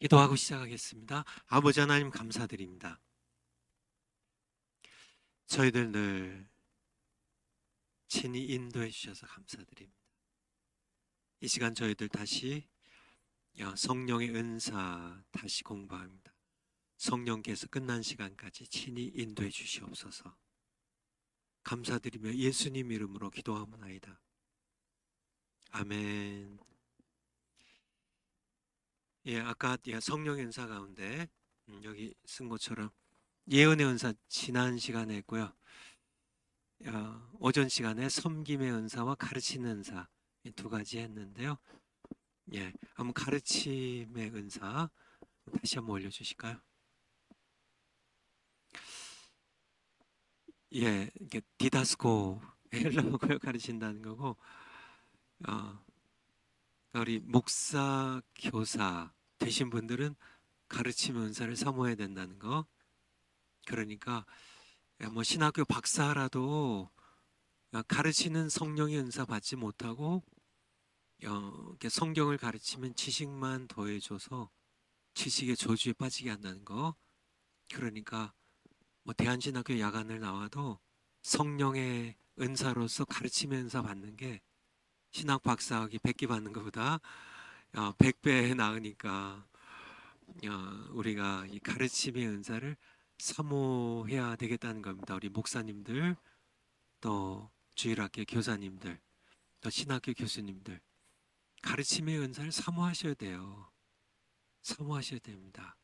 기도하고 시작하겠습니다. 아버지 하나님 감사드립니다. 저희들 늘 친히 인도해 주셔서 감사드립니다. 이 시간 저희들 다시 성령의 은사 다시 공부합니다. 성령께서 끝난 시간까지 친히 인도해 주시옵소서. 감사드리며 예수님 이름으로 기도하옵나이다. 아멘. 아까 성령의 은사 가운데 여기 쓴 것처럼 예언의 은사 지난 시간에 했고요. 오전 시간에 섬김의 은사와 가르치는 은사 두 가지 했는데요. 한번 가르침의 은사 다시 한번 올려주실까요? 이게 디다스코 헬라어를 가르친다는 거고, 우리 목사, 교사 되신 분들은 가르침 은사를 사모해야 된다는 거. 그러니까 뭐 신학교 박사라도 가르치는 성령의 은사 받지 못하고 성경을 가르치면 지식만 더해줘서 지식의 저주에 빠지게 한다는 거. 그러니까 뭐 대한신학교 야간을 나와도 성령의 은사로서 가르침의 은사 받는 게 신학 박사학위 100개 받는 것보다 100배 나으니까 우리가 이 가르침의 은사를 사모해야 되겠다는 겁니다. 우리 목사님들, 또 주일학교 교사님들, 또 신학교 교수님들, 가르침의 은사를 사모하셔야 돼요. 사모하셔야 됩니다.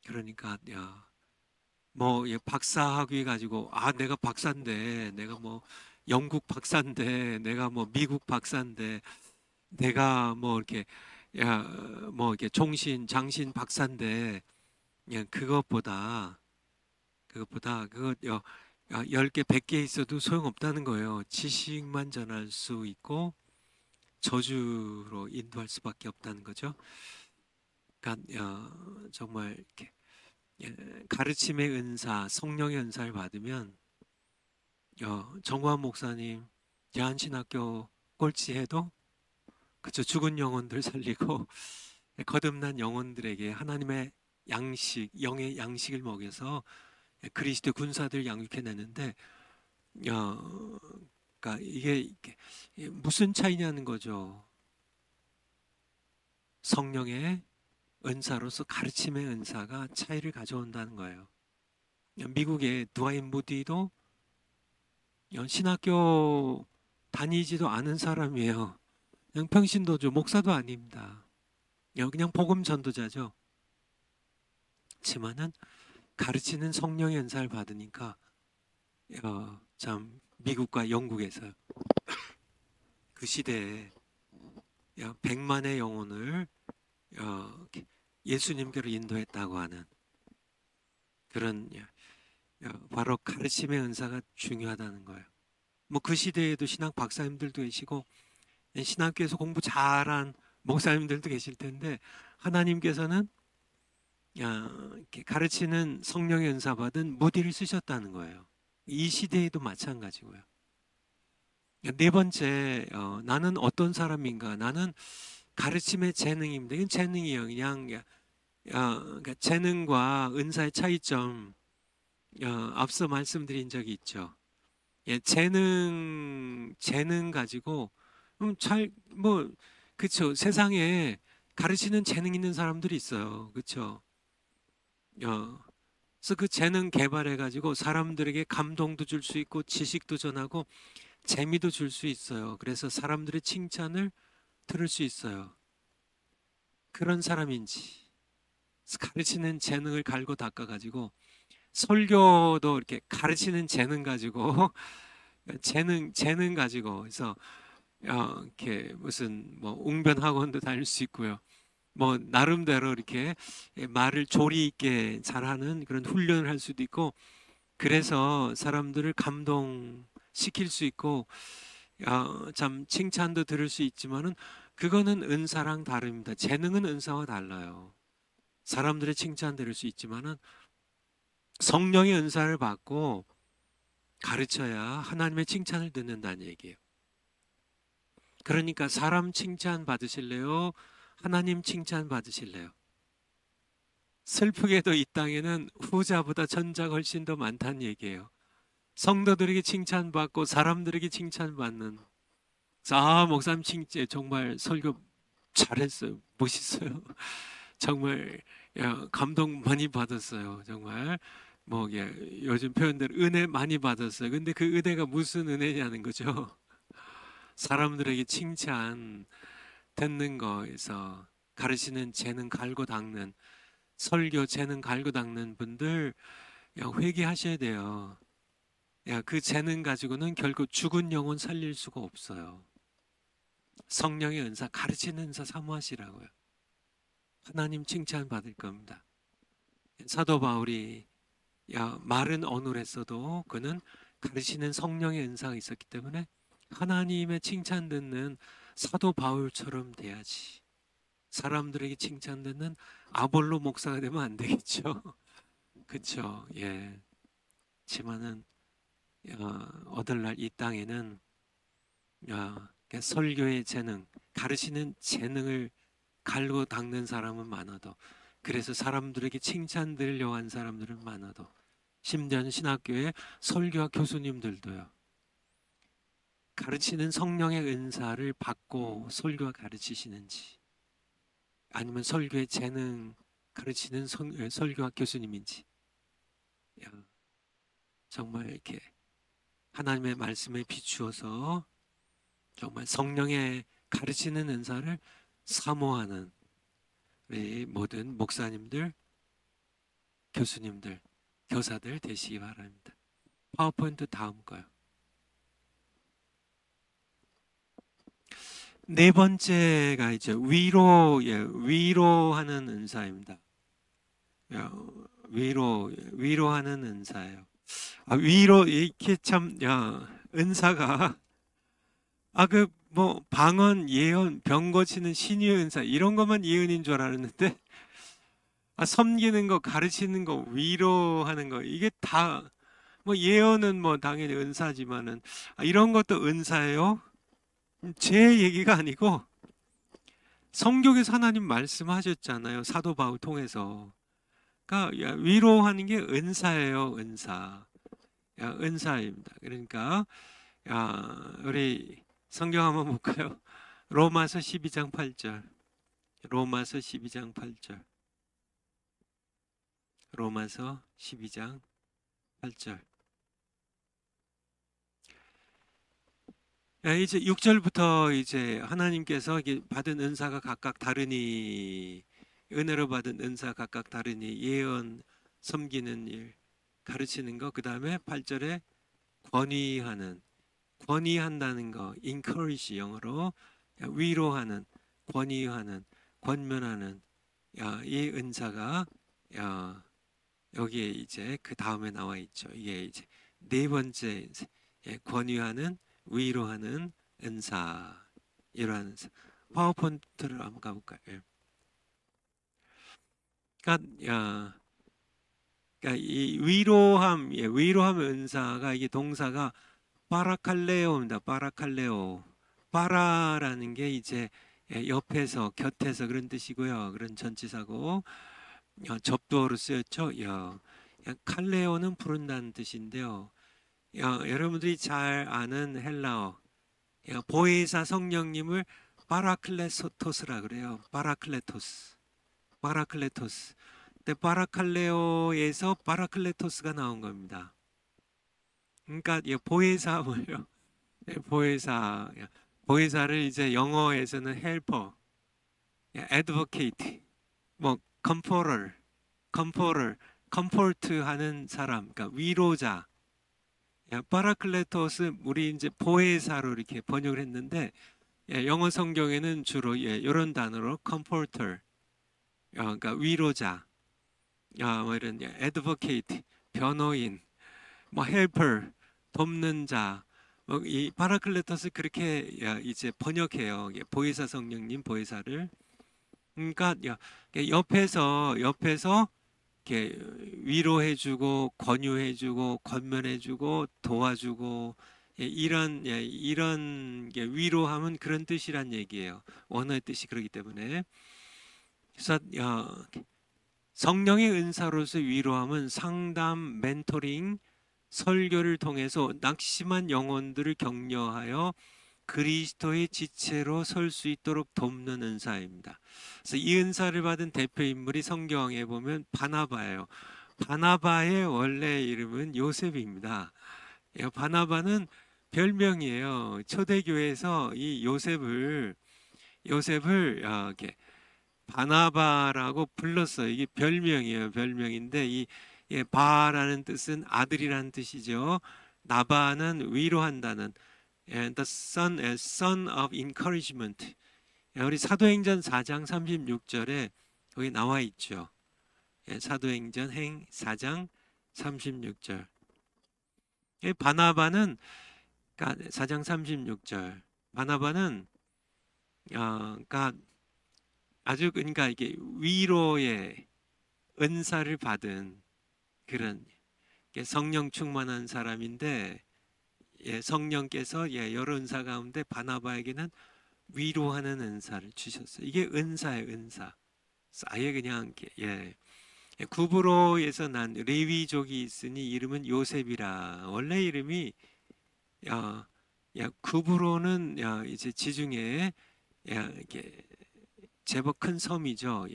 그러니까 뭐 박사학위 가지고 내가 박사인데, 내가 뭐 영국 박사인데, 내가 뭐 미국 박사인데, 내가 뭐 이렇게 뭐 이렇게 종신 장신 박사인데, 그것보다 그거 10개 100개 있어도 소용없다는 거예요. 지식만 전할 수 있고 저주로 인도할 수밖에 없다는 거죠. 그러니까 정말 이렇게 가르침의 은사, 성령의 은사를 받으면 정화원 목사님 대한신학교 꼴찌해도 그저 죽은 영혼들 살리고 거듭난 영혼들에게 하나님의 양식, 영의 양식을 먹여서 그리스도 군사들 양육해내는데, 그러니까 이게 무슨 차이냐는 거죠. 성령의 은사로서 가르침의 은사가 차이를 가져온다는 거예요. 미국의 드와인 무디도 신학교 다니지도 않은 사람이에요. 그냥 평신도죠. 목사도 아닙니다. 그냥 복음 전도자죠. 하지만은 가르치는 성령의 은사를 받으니까 참 미국과 영국에서 그 시대에 100만의 영혼을 예수님께로 인도했다고 하는 그런 바로 가르침의 은사가 중요하다는 거예요. 뭐 그 시대에도 신학 박사님들도 계시고 신학교에서 공부 잘한 목사님들도 계실 텐데, 하나님께서는 이렇게 가르치는 성령의 은사 받은 무디를 쓰셨다는 거예요. 이 시대에도 마찬가지고요. 네 번째, 나는 어떤 사람인가? 나는 가르침의 재능입니다. 이건 재능이에요. 그냥 그러니까 재능과 은사의 차이점 앞서 말씀드린 적이 있죠. 재능 가지고 뭐 그쵸, 세상에 가르치는 재능 있는 사람들이 있어요. 그쵸? 그래서 그 재능 개발해 가지고 사람들에게 감동도 줄 수 있고 지식도 전하고 재미도 줄 수 있어요. 그래서 사람들의 칭찬을 들을 수 있어요. 그런 사람인지, 가르치는 재능을 갈고 닦아 가지고 설교도 이렇게 가르치는 재능 가지고 재능 가지고 해서 이렇게 무슨 뭐 웅변 학원도 다닐 수 있고요. 뭐 나름대로 이렇게 말을 조리 있게 잘하는 그런 훈련을 할 수도 있고, 그래서 사람들을 감동시킬 수 있고 참 칭찬도 들을 수 있지만은 그거는 은사랑 다릅니다. 재능은 은사와 달라요. 사람들의 칭찬 들을 수 있지만은 성령의 은사를 받고 가르쳐야 하나님의 칭찬을 듣는다는 얘기예요. 그러니까 사람 칭찬 받으실래요? 하나님 칭찬 받으실래요? 슬프게도 이 땅에는 후자보다 전자가 훨씬 더 많다는 얘기예요. 성도들에게 칭찬받고 사람들에게 칭찬받는. 목사님 칭찬 정말 설교 잘했어요. 멋있어요. 정말 감동 많이 받았어요. 정말 요즘 표현대로 은혜 많이 받았어요. 근데 그 은혜가 무슨 은혜냐는 거죠. 사람들에게 칭찬 듣는 거에서 가르치는 재능 갈고 닦는 설교 재능 갈고 닦는 분들 회개하셔야 돼요. 그 재능 가지고는 결국 죽은 영혼 살릴 수가 없어요. 성령의 은사 가르치는 은사 사모하시라고요. 하나님 칭찬 받을 겁니다. 사도 바울이 말은 어눌했어도 그는 가르치는 성령의 은사가 있었기 때문에 하나님의 칭찬 듣는 사도 바울처럼 돼야지. 사람들에게 칭찬 듣는 아볼로 목사가 되면 안 되겠죠. 그렇죠. 예. 지만은 오늘날 이 땅에는 설교의 재능, 가르치는 재능을 갈고 닦는 사람은 많아도, 그래서 사람들에게 칭찬 들으려 한 사람들은 많아도, 심지어는 신학교의 설교와 교수님들도요. 가르치는 성령의 은사를 받고 설교와 가르치시는지, 아니면 설교의 재능 가르치는 설교와 교수님인지, 정말 이렇게 하나님의 말씀에 비추어서 정말 성령의 가르치는 은사를 사모하는 우리 모든 목사님들, 교수님들, 교사들 되시기 바랍니다. 파워포인트 다음 거요. 네 번째가 이제 위로하는 은사입니다. 위로하는 은사예요. 위로 이렇게 참 은사가 방언, 예언, 병 고치는 신유의 은사 이런 것만 예언인 줄 알았는데 섬기는 거, 가르치는 거, 위로하는 거 이게 다 예언은 당연히 은사지만은 이런 것도 은사예요. 제 얘기가 아니고 성경에서 하나님 말씀하셨잖아요. 사도 바울 통해서. 그러니까 위로하는 게 은사예요. 은사입니다. 그러니까 우리 성경 한번 볼까요? 로마서 12장 8절. 로마서 12장 8절. 로마서 12장 8절. 이제 6절부터 이제 하나님께서 받은 은사가 각각 다르니, 은혜로 받은 은사 각각 다르니, 예언, 섬기는 일, 가르치는 거, 그 다음에 8절에 권위한다는 거, encourage 영어로 위로하는, 권위하는, 권면하는 이 은사가 여기에 이제 그 다음에 나와 있죠. 이게 이제 네 번째 권위하는, 위로하는 은사, 이러한 은사. 파워포인트를 한번 가볼까요? 그러니까 이 위로함 은사가 이게 동사가 파라칼레오입니다. 파라칼레오. 파라라는 게 이제 옆에서, 곁에서 그런 뜻이고요. 그런 전치사고 접두어로 쓰였죠. 칼레오는 부른다는 뜻인데요. 여러분들이 잘 아는 헬라어 보혜사 성령님을 파라클레토스라 그래요. 파라클레토스. 근데 파라칼레오에서 파라클레토스가 나온 겁니다. 그러니까 보혜사 뭐예요? 보혜사를 이제 영어에서는 헬퍼, advocate, comforter 하는 사람, 그러니까 위로자. 파라클레토스 우리 이제 보혜사로 이렇게 번역을 했는데 영어 성경에는 주로 이런 단어로 comforter, 그러니까 위로자, 이런 advocate, 변호인, helper, 돕는 자. 이 파라클레토스 그렇게 이제 번역해요. 보혜사 성령님, 보혜사를. 그러니까 옆에서 이렇게 위로해주고 권유해주고 권면해주고 도와주고 이런 위로함은 그런 뜻이란 얘기예요. 원어의 뜻이 그렇기 때문에. 그래서 성령의 은사로서 위로함은 상담, 멘토링, 설교를 통해서 낙심한 영혼들을 격려하여 그리스도의 지체로 설 수 있도록 돕는 은사입니다. 그래서 이 은사를 받은 대표 인물이 성경에 보면 바나바예요. 바나바의 원래 이름은 요셉입니다. 바나바는 별명이에요. 초대교회에서 이 요셉을 이렇게 바나바라고 불렀어요. 이게 별명이에요. 별명인데 이 바라는 뜻은 아들이라는 뜻이죠. 나바는 위로한다는 the son of encouragement. 우리 사도행전 4장 36절에 거기 나와 있죠. 사도행전 4장 36절. 바나바는 4장 36절. 바나바는 그러니까 아주 그러니까 이게 위로의 은사를 받은 그런 성령 충만한 사람인데 성령께서 여러 은사 가운데 바나바에게는 위로하는 은사를 주셨어요. 이게 은사예요, 은사. 아예 그냥 구브로에서 난 레위족이 있으니 이름은 요셉이라. 원래 이름이 구브로는 이제 지중해 이렇게 제법 큰 섬이죠.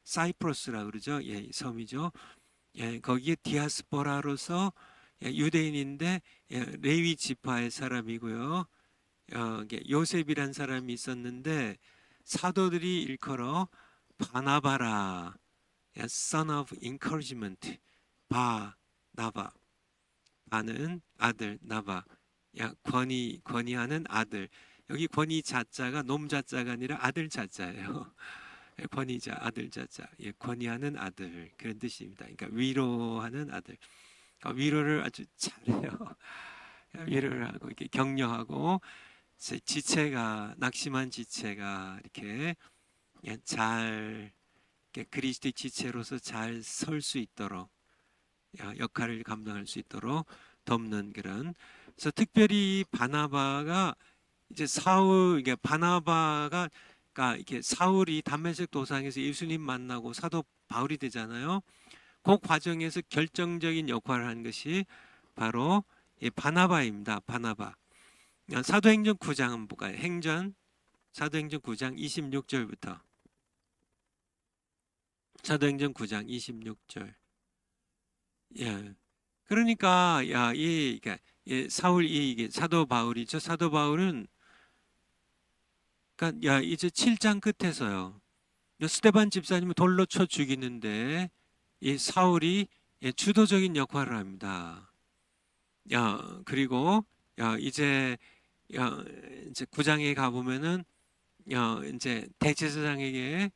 사이프러스라 그러죠. 섬이죠. 거기에 디아스포라로서 유대인인데 레위 지파의 사람이고요. 요셉이란 사람이 있었는데 사도들이 일컬어 바나바라, son of encouragement. 나바. 바는 아들, 나바. 권위하는 아들. 여기 권위 자자가 놈 자자가 아니라 아들 자자예요. 권위자, 아들 자자. 권위하는 아들 그런 뜻입니다. 그러니까 위로하는 아들. 위로를 아주 잘해요. 위로를 하고 이렇게 격려하고 낙심한 지체가 이렇게 잘 그리스도의 지체로서 잘 설 수 있도록 역할을 감당할 수 있도록 돕는 그런. 그래서 특별히 바나바가 이제 바나바가 이렇게 사울이 담메색 도상에서 예수님 만나고 사도 바울이 되잖아요. 그 과정에서 결정적인 역할을 한 것이 바로 바나바입니다. 바나바. 사도행전 9장 한번 볼까요? 사도행전 9장 26절부터. 사도행전 9장 26절. 그러니까 사울 이게 사도 바울이죠. 사도 바울은 그러니까 이제 7장 끝에서요. 스데반 집사님을 돌로 쳐 죽이는데 이 사울이 주도적인 역할을 합니다. 그리고 이제 9장에 가 보면은 이제 대제사장에게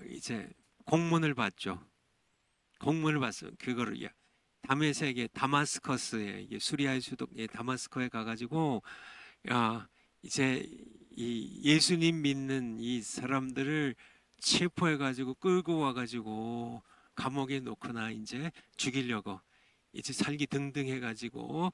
이제 공문을 받죠. 공문을 받어요. 그거를 다메섹의 다마스커스에 수리아의 수도 다마스커에 가가지고 이제 이 예수님 믿는 이 사람들을 체포해가지고 끌고 와가지고 감옥에 놓거나 이제 죽이려고 이제 살기 등등 해가지고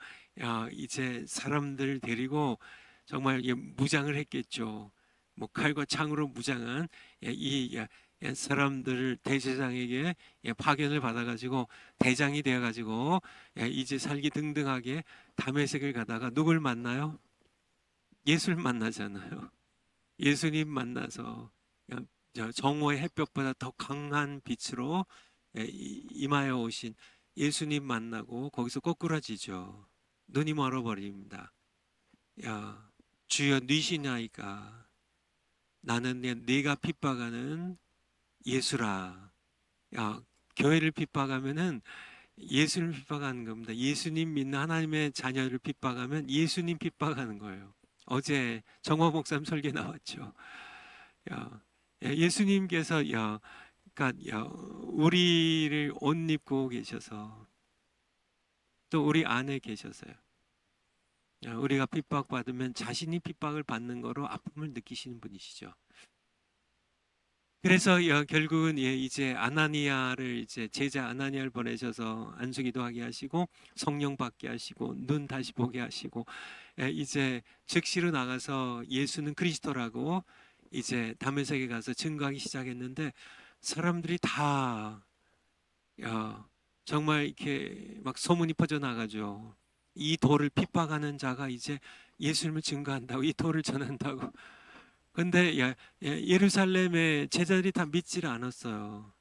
이제 사람들 데리고 정말 무장을 했겠죠. 뭐 칼과 창으로 무장한 이 사람들을 대제사장에게 파견을 받아가지고 대장이 되어가지고 이제 살기 등등하게 다메섹을 가다가 누굴 만나요? 예수를 만나잖아요. 예수님 만나서 정오의 햇볕보다 더 강한 빛으로 임하여 오신 예수님 만나고 거기서 꼬꾸라지죠. 눈이 멀어버립니다. 주여 니시나이까. 나는 네가 핍박하는 예수라. 교회를 핍박하면은 예수를 핍박하는 겁니다. 예수님 믿는 하나님의 자녀를 핍박하면 예수님 핍박하는 거예요. 어제 정화 목사님 설교 나왔죠. 예수님께서 그러니까 우리를 옷 입고 계셔서 또 우리 안에 계셔서요. 우리가 핍박받으면 자신이 핍박을 받는 거로 아픔을 느끼시는 분이시죠. 그래서 결국은 이제 아나니아를 이제 제자 아나니아를 보내셔서 안수기도 하게 하시고 성령 받게 하시고 눈 다시 보게 하시고 이제 즉시로 나가서 예수는 그리스도라고 이제 다메섹에 가서 증거하기 시작했는데 사람들이 다 정말 이렇게 막 소문이 퍼져나가죠. 이 돌을 핍박하는 자가 이제 예수님을 증거한다고, 이 돌을 전한다고. 근데 예루살렘의 제자들이 다 믿지를 않았어요.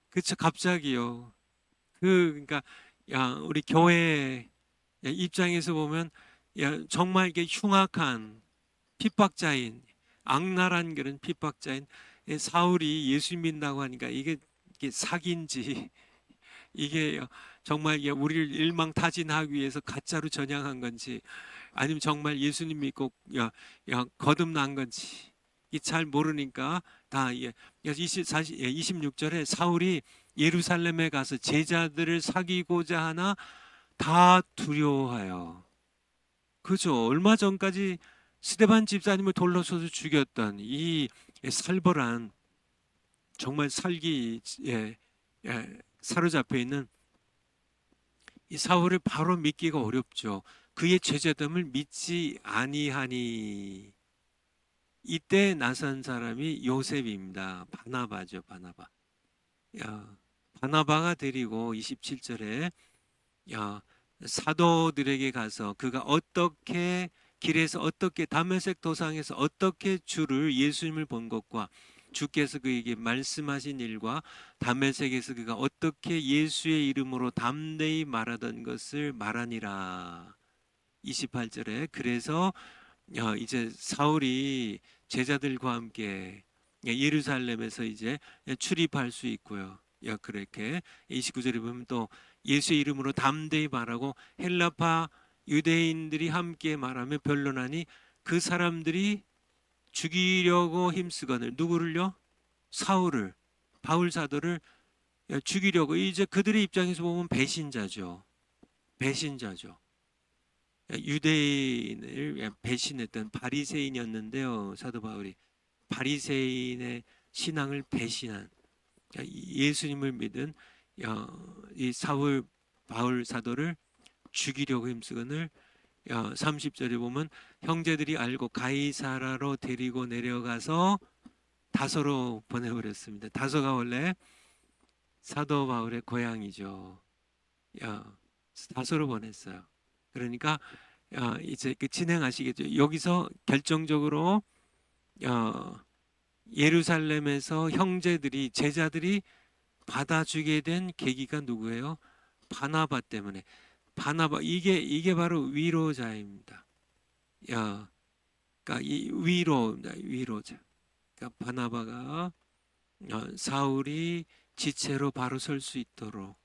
그쵸, 갑자기요. 그러니까 우리 교회 입장에서 보면 정말 이게 흉악한 핍박자인, 악랄한 그런 핍박자인 사울이 예수 믿는다고 하니까 이게 사기인지 이게 정말 우리를 일망타진하기 위해서 가짜로 전향한 건지 아니면 정말 예수님 믿고 거듭난 건지 이 잘 모르니까 다 26절에 사울이 예루살렘에 가서 제자들을 사귀고자 하나 다 두려워하여. 그죠? 얼마 전까지 스데반 집사님을 돌로서서 죽였던 이 살벌한 정말 사로잡혀 있는 이 사울을 바로 믿기가 어렵죠. 그의 죄죄됨을 믿지 아니하니. 이때 나선 사람이 요셉입니다. 바나바죠, 바나바. 바나바가 데리고 27절에 사도들에게 가서 그가 어떻게 길에서 어떻게 다메섹 도상에서 어떻게 주를 예수님을 본 것과 주께서 그에게 말씀하신 일과 다메섹에서 그가 어떻게 예수의 이름으로 담대히 말하던 것을 말하니라. 28절에 그래서 이제 사울이 제자들과 함께 예루살렘에서 이제 출입할 수 있고요. 그렇게 29절에 보면 또 예수의 이름으로 담대히 말하고 헬라파 유대인들이 함께 말하며 변론하니 그 사람들이 죽이려고 힘쓰거늘. 누구를요? 사울을, 바울 사도를 죽이려고. 이제 그들의 입장에서 보면 배신자죠. 배신자죠. 유대인을 배신했던 바리새인이었는데요. 사도 바울이 바리새인의 신앙을 배신한 예수님을 믿은 이 사울 바울 사도를 죽이려고 힘쓰거늘. 30절에 보면 형제들이 알고 가이사라로 데리고 내려가서 다소로 보내버렸습니다. 다소가 원래 사도 바울의 고향이죠. 다소로 보냈어요. 그러니까 이제 진행하시겠죠. 여기서 결정적으로 예루살렘에서 형제들이 제자들이 받아주게 된 계기가 누구예요? 바나바 때문에. 바나바 이게 바로 위로자입니다. 그러니까 이 위로자. 그러니까 바나바가 사울이 지체로 바로 설 수 있도록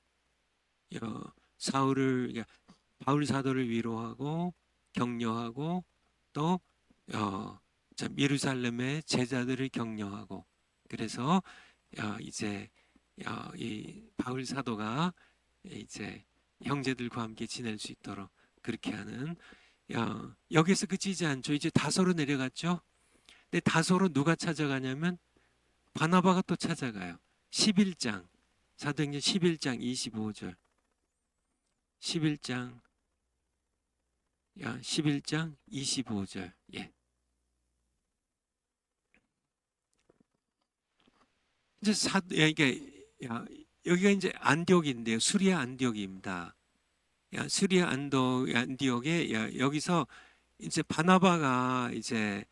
사울을 바울 사도를 위로하고 격려하고 또 예루살렘의 제자들을 격려하고 그래서 이제 이 바울 사도가 이제 형제들과 함께 지낼 수 있도록 그렇게 하는 여기서 그치지 않죠. 이제 다소로 내려갔죠. 근데 다소로 누가 찾아가냐면 바나바가 또 찾아가요. 11장 사도행전 11장 25절 11장 25절. 이제 이게 여기가 이제 안디옥인데요. 수리아 안디옥입니다. 수리아 안디옥에 여기서 이제 바나바가 이제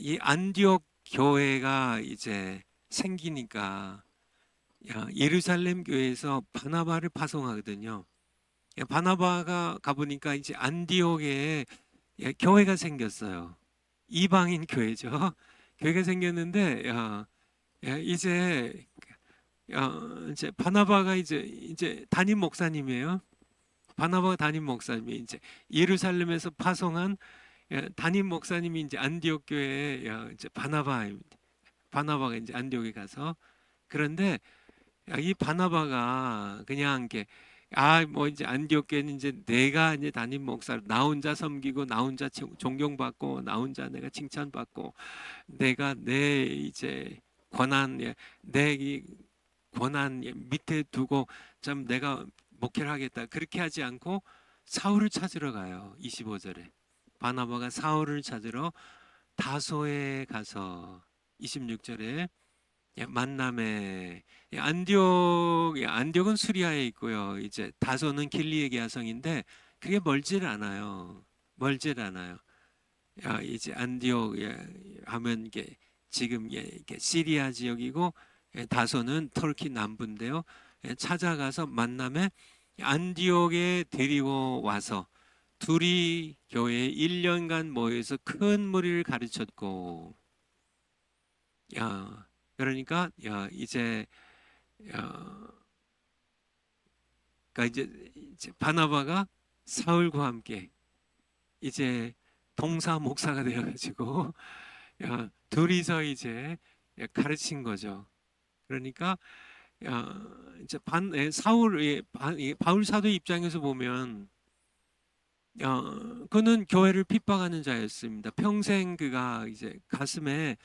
이 안디옥 교회가 이제 생기니까 예루살렘 교회에서 바나바를 파송하거든요. 바나바가 가보니까 이제 안디옥에 교회가 생겼어요. 이방인 교회죠. 교회가 생겼는데 이제 바나바가 이제 담임 목사님이에요. 바나바가 담임 목사님이 이제 예루살렘에서 파송한 담임 목사님이 이제 안디옥 교회에 이제 바나바입니다. 바나바가 이제 안디옥에 가서 그런데 이 바나바가 그냥 이렇게 뭐 이제 안디옥 교회는 이제 내가 이제 담임 목사 나 혼자 섬기고 나 혼자 존경받고 나 혼자 내가 칭찬받고 내가 내 이제 권한 내 권한 밑에 두고 좀 내가 목회를 하겠다 그렇게 하지 않고 사울을 찾으러 가요. 25절에 바나바가 사울을 찾으러 다소에 가서 26절에 만남에 안디옥은 수리아에 있고요. 이제 다소는 길리의 야성인데 그게 멀질 않아요. 멀질 않아요. 이제 안디옥 하면 이게 지금 이게 시리아 지역이고 다소는 터키 남부인데요. 찾아가서 만남에 안디옥에 데리고 와서 둘이 교회에 1년간 모여서 큰 무리를 가르쳤고, 그러니까 야, 그러니까 이제 바나바가 사울과 함께 이제 동사 목사가 되어가지고 둘이서 이제 가르친 거죠. 그러니까 이제 바울 사도 입장에서 보면 그는 교회를 핍박하는 자였습니다. 평생 그가 이제 가슴에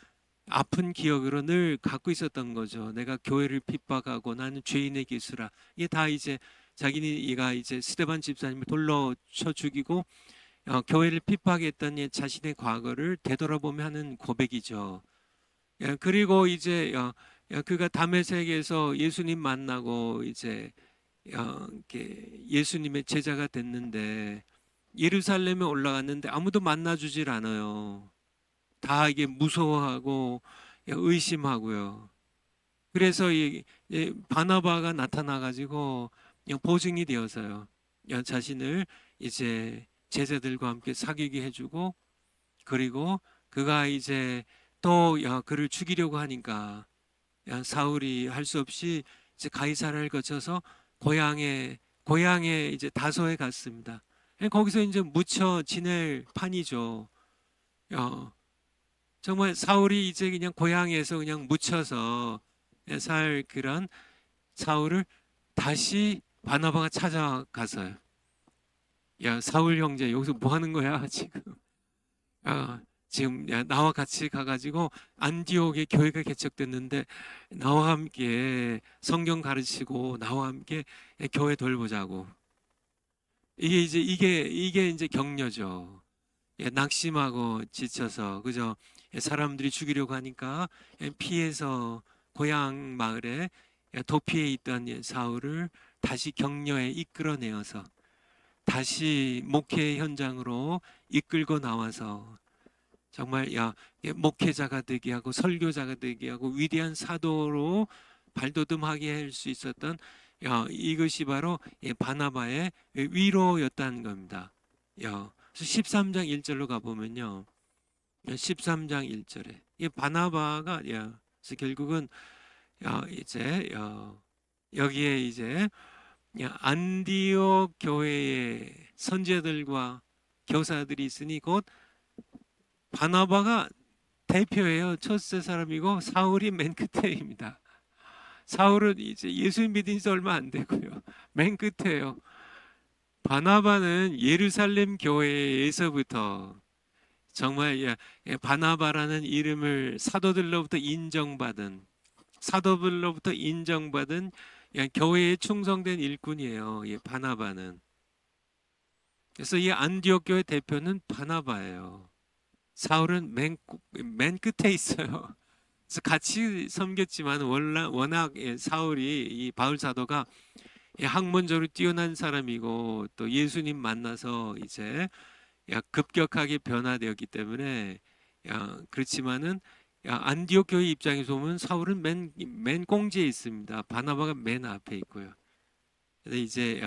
아픈 기억으로 늘 갖고 있었던 거죠. 내가 교회를 핍박하고 나는 죄인의 기수라. 이게 다 이제 자기가 이제 스데반 집사님을 돌로 쳐 죽이고 교회를 핍박했던 자신의 과거를 되돌아보며 하는 고백이죠. 그리고 이제 그가 다메섹에서 예수님 만나고 이제 이렇게 예수님의 제자가 됐는데 예루살렘에 올라갔는데 아무도 만나주질 않아요. 다 이게 무서워하고 의심하고요. 그래서 바나바가 나타나 가지고 보증이 되어서요. 자신을 이제 제자들과 함께 사귀게 해주고, 그리고 그가 이제 또 그를 죽이려고 하니까 사울이 할 수 없이 이제 가이사라를 거쳐서 고향에 이제 다소에 갔습니다. 거기서 이제 묻혀 지낼 판이죠. 어, 정말 사울이 이제 그냥 고향에서 그냥 묻혀서 살 그런 사울을 다시 바나바가 찾아가서요. 야, 사울 형제, 여기서 뭐 하는 거야, 지금? 지금 나와 같이 가가지고 안디옥에 교회가 개척됐는데 나와 함께 성경 가르치고 나와 함께 교회 돌보자고. 이게 이제 격려죠. 낙심하고 지쳐서 그저 사람들이 죽이려고 하니까 피해서 고향 마을에 도피해 있던 사울을 다시 격려에 이끌어내어서 다시 목회 현장으로 이끌고 나와서 정말 목회자가 되게 하고 설교자가 되게 하고 위대한 사도로 발돋움하게 할 수 있었던 이것이 바로 바나바의 위로였다는 겁니다. 그래서 13장 1절로 가보면요. 13장 1절에 이 바나바가 그래서 결국은 이제 여기에 이제 안디옥 교회의 선제들과 교사들이 있으니 곧 바나바가 대표예요. 첫째 사람이고 사울이 맨 끝에입니다. 사울은 이제 예수 믿은 지 얼마 안 되고요. 맨 끝에요. 바나바는 예루살렘 교회에서부터 정말 바나바라는 이름을 사도들로부터 인정받은 교회에 충성된 일꾼이에요. 바나바는. 그래서 이 안디옥 교회 대표는 바나바예요. 사울은 맨 끝에 있어요. 그래서 같이 섬겼지만 워낙 사울이 이 바울 사도가 학문적으로 뛰어난 사람이고 또 예수님 만나서 이제 급격하게 변화되었기 때문에 그렇지만은 안디옥 교회 입장에서 보면 사울은 맨 공지에 있습니다. 바나바가 맨 앞에 있고요. 그래서 이제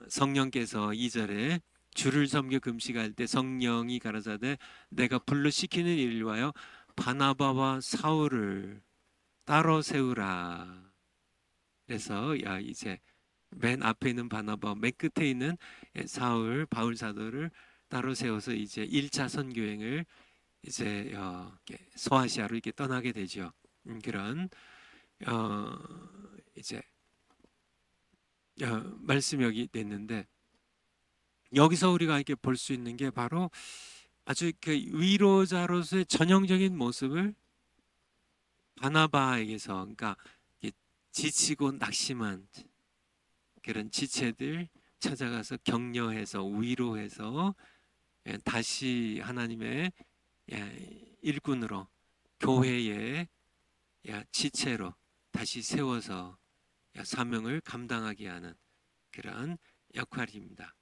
성령께서 2절에 주를 섬겨 금식할 때 성령이 가라사대 내가 불러 시키는 일을 위하여 바나바와 사울을 따로 세우라. 그래서 이제 맨 앞에 있는 바나바, 맨 끝에 있는 바울 사도를 따로 세워서 이제 1차 선교행을 이제 소아시아로 이렇게 떠나게 되죠. 그런 이제 말씀 여기 됐는데 여기서 우리가 이렇게 볼 수 있는 게 바로 아주 그 위로자로서의 전형적인 모습을 바나바에게서 그러니까 지치고 낙심한 그런 지체들 찾아가서 격려해서 위로해서 다시 하나님의 일꾼으로 교회에 지체로 다시 세워서 사명을 감당하게 하는 그런 역할입니다.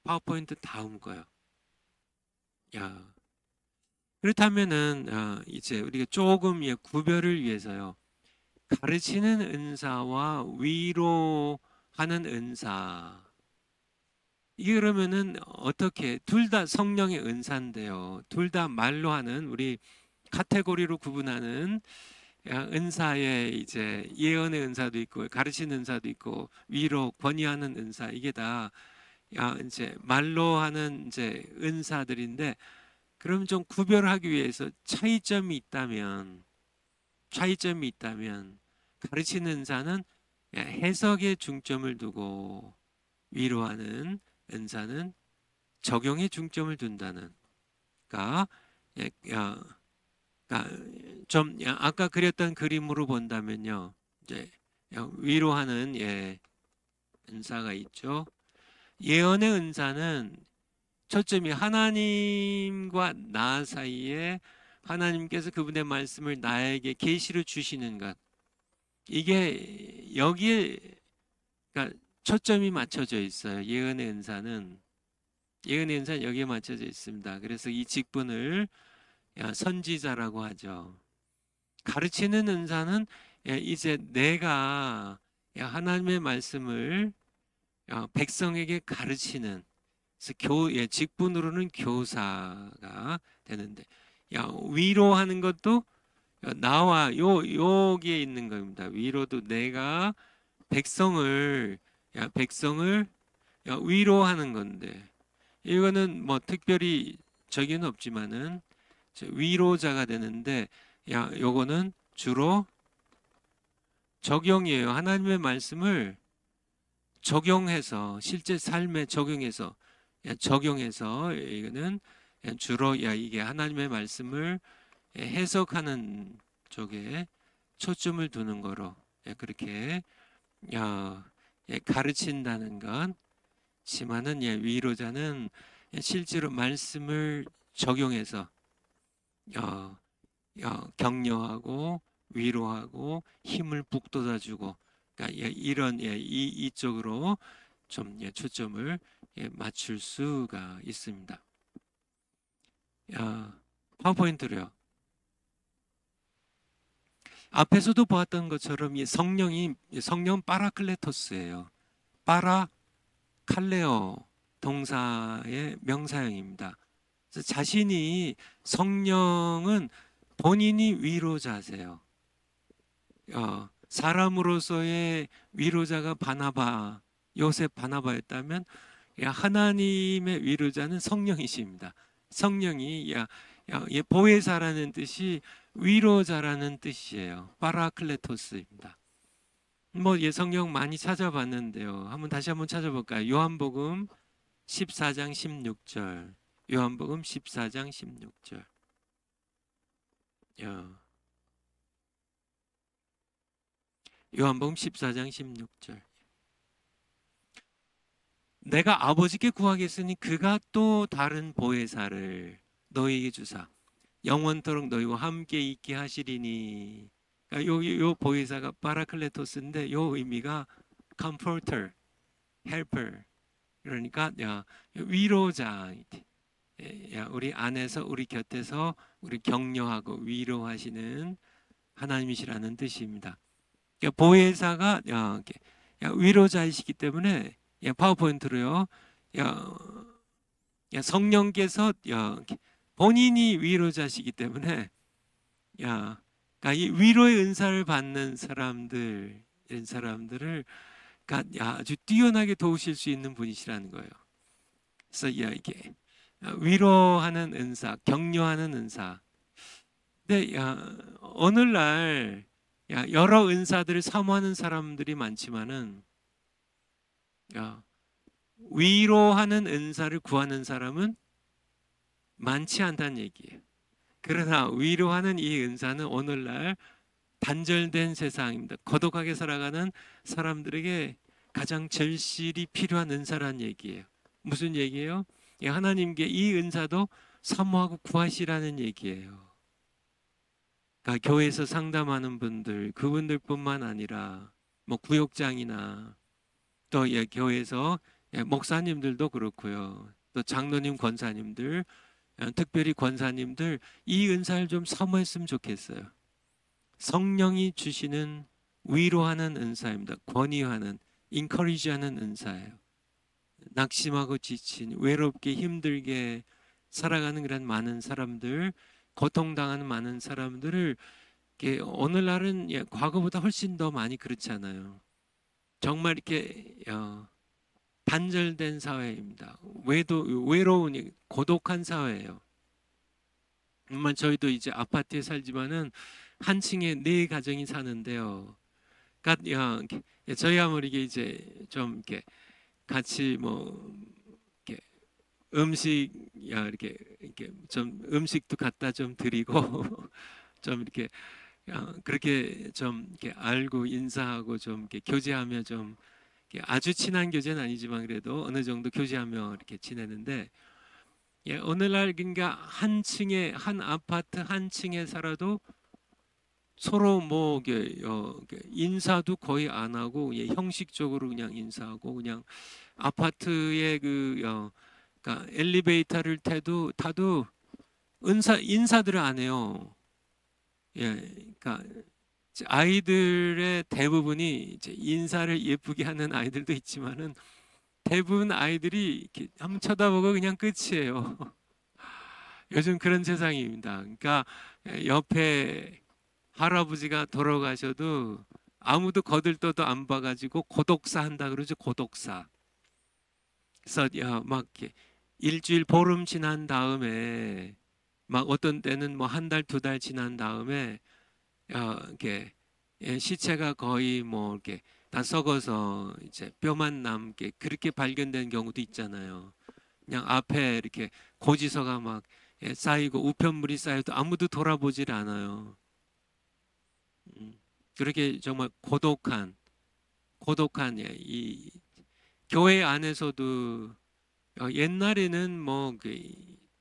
파워포인트 다음 거요. 그렇다면은 이제 우리가 조금 구별을 위해서요. 가르치는 은사와 위로하는 은사. 이게 그러면은 어떻게 둘 다 성령의 은사인데요. 둘 다 말로 하는 우리 카테고리로 구분하는 은사의 이제 예언의 은사도 있고 가르치는 은사도 있고 위로 권위하는 은사 이게 다 이제 말로 하는 이제 은사들인데 그럼 좀 구별하기 위해서 차이점이 있다면 가르치는 은사는 해석에 중점을 두고 위로하는 은사는 적용에 중점을 둔다는 그러니까 좀 아까 그렸던 그림으로 본다면요. 이제 위로하는 은사가 있죠. 예언의 은사는 초점이 하나님과 나 사이에 하나님께서 그분의 말씀을 나에게 계시로 주시는 것. 이게 여기에 그러니까 초점이 맞춰져 있어요. 예언의 은사는 여기에 맞춰져 있습니다. 그래서 이 직분을 선지자라고 하죠. 가르치는 은사는 이제 내가 하나님의 말씀을 백성에게 가르치는 직분으로는 교사가 되는데 위로하는 것도 나와 여기에 있는 겁니다. 위로도 내가 백성을 위로하는 건데 이거는 뭐 특별히 적용은 없지만은 위로자가 되는데 요거는 주로 적용이에요. 하나님의 말씀을 적용해서 실제 삶에 적용해서 이거는 주로 이게 하나님의 말씀을 해석하는 쪽에 초점을 두는 거로 그렇게 가르친다는 건 지만은 위로자는 실제로 말씀을 적용해서 격려하고 위로하고 힘을 북돋아주고 그러니까 이런 이쪽으로 좀 초점을 맞출 수가 있습니다. 파워포인트로요. 앞에서도 보았던 것처럼 이 성령 파라클레토스예요. 파라칼레오 동사의 명사형입니다. 그래서 자신이 성령은 본인이 위로자세요. 사람으로서의 위로자가 요셉 바나바였다면 하나님의 위로자는 성령이십니다. 성령이 보혜사라는 뜻이 위로자라는 뜻이에요. 파라클레토스입니다. 뭐 성경 많이 찾아봤는데요. 다시 한번 찾아볼까요? 요한복음 14장 16절. 요한복음 14장 16절. 요한복음 14장 16절. 내가 아버지께 구하겠으니 그가 또 다른 보혜사를 너희에게 주사 영원토록 너희와 함께 있게 하시리니. 요 보혜사가 파라클레토스인데 요 의미가 comforter, helper. 그러니까 위로자. 우리 안에서 우리 곁에서 우리 격려하고 위로하시는 하나님이시라는 뜻입니다. 보혜사가 위로자이시기 때문에 파워포인트로요. 성령께서 본인이 위로자시기 때문에 그러니까 이 위로의 은사를 받는 사람들 이런 사람들을 그러니까 아주 뛰어나게 도우실 수 있는 분이시라는 거예요. 그래서 이게 위로하는 은사, 격려하는 은사. 근데 오늘날 여러 은사들을 사모하는 사람들이 많지만은 위로하는 은사를 구하는 사람은 많지 않다는 얘기예요. 그러나 위로하는 이 은사는 오늘날 단절된 세상입니다. 고독하게 살아가는 사람들에게 가장 절실히 필요한 은사라는 얘기예요. 무슨 얘기예요? 하나님께 이 은사도 사모하고 구하시라는 얘기예요. 그러니까 교회에서 상담하는 분들, 그분들뿐만 아니라 뭐 구역장이나 또 교회에서 목사님들도 그렇고요. 또 장로님, 권사님들, 특별히 권사님들 이 은사를 좀 사모했으면 좋겠어요. 성령이 주시는 위로하는 은사입니다. 권위하는, 인커리지하는 은사예요. 낙심하고 지친, 외롭게 힘들게 살아가는 그런 많은 사람들, 고통당하는 많은 사람들을 오늘날은 과거보다 훨씬 더 많이 그렇잖아요. 정말 이렇게 단절된 사회입니다. 외로운 고독한 사회예요. 정말 저희도 이제 아파트에 살지만은 한 층에 네 가정이 사는데요. 그러니까 저희야 모르게 이제 좀 이렇게 같이 뭐 이렇게 음식 이렇게 좀 음식도 갖다 좀 드리고 좀 이렇게 그렇게 좀 이렇게 알고 인사하고 좀 이렇게 교제하며 좀 이렇게 아주 친한 교제는 아니지만 그래도 어느 정도 교제하며 이렇게 지내는데 오늘날 그러니까 한 층에 한 아파트 한 층에 살아도 서로 뭐 이렇게 인사도 거의 안 하고 형식적으로 그냥 인사하고 그냥 아파트에 그러니까 엘리베이터를 타도 인사들을 안 해요. 그러니까 아이들의 대부분이 이제 인사를 예쁘게 하는 아이들도 있지만은 대부분 아이들이 이렇게 한번 쳐다보고 그냥 끝이에요. 요즘 그런 세상입니다. 그러니까 옆에 할아버지가 돌아가셔도 아무도 거들떠도 안 봐가지고 고독사 한다 그러죠. 고독사. 그래서 막 이렇게 일주일 보름 지난 다음에 막 어떤 때는 뭐 한 달, 두 달 지난 다음에 이렇게 시체가 거의 뭐 이렇게 다 썩어서 이제 뼈만 남게 그렇게 발견된 경우도 있잖아요. 그냥 앞에 이렇게 고지서가 막 쌓이고 우편물이 쌓여도 아무도 돌아보질 않아요. 그렇게 정말 고독한 이 교회 안에서도 옛날에는 뭐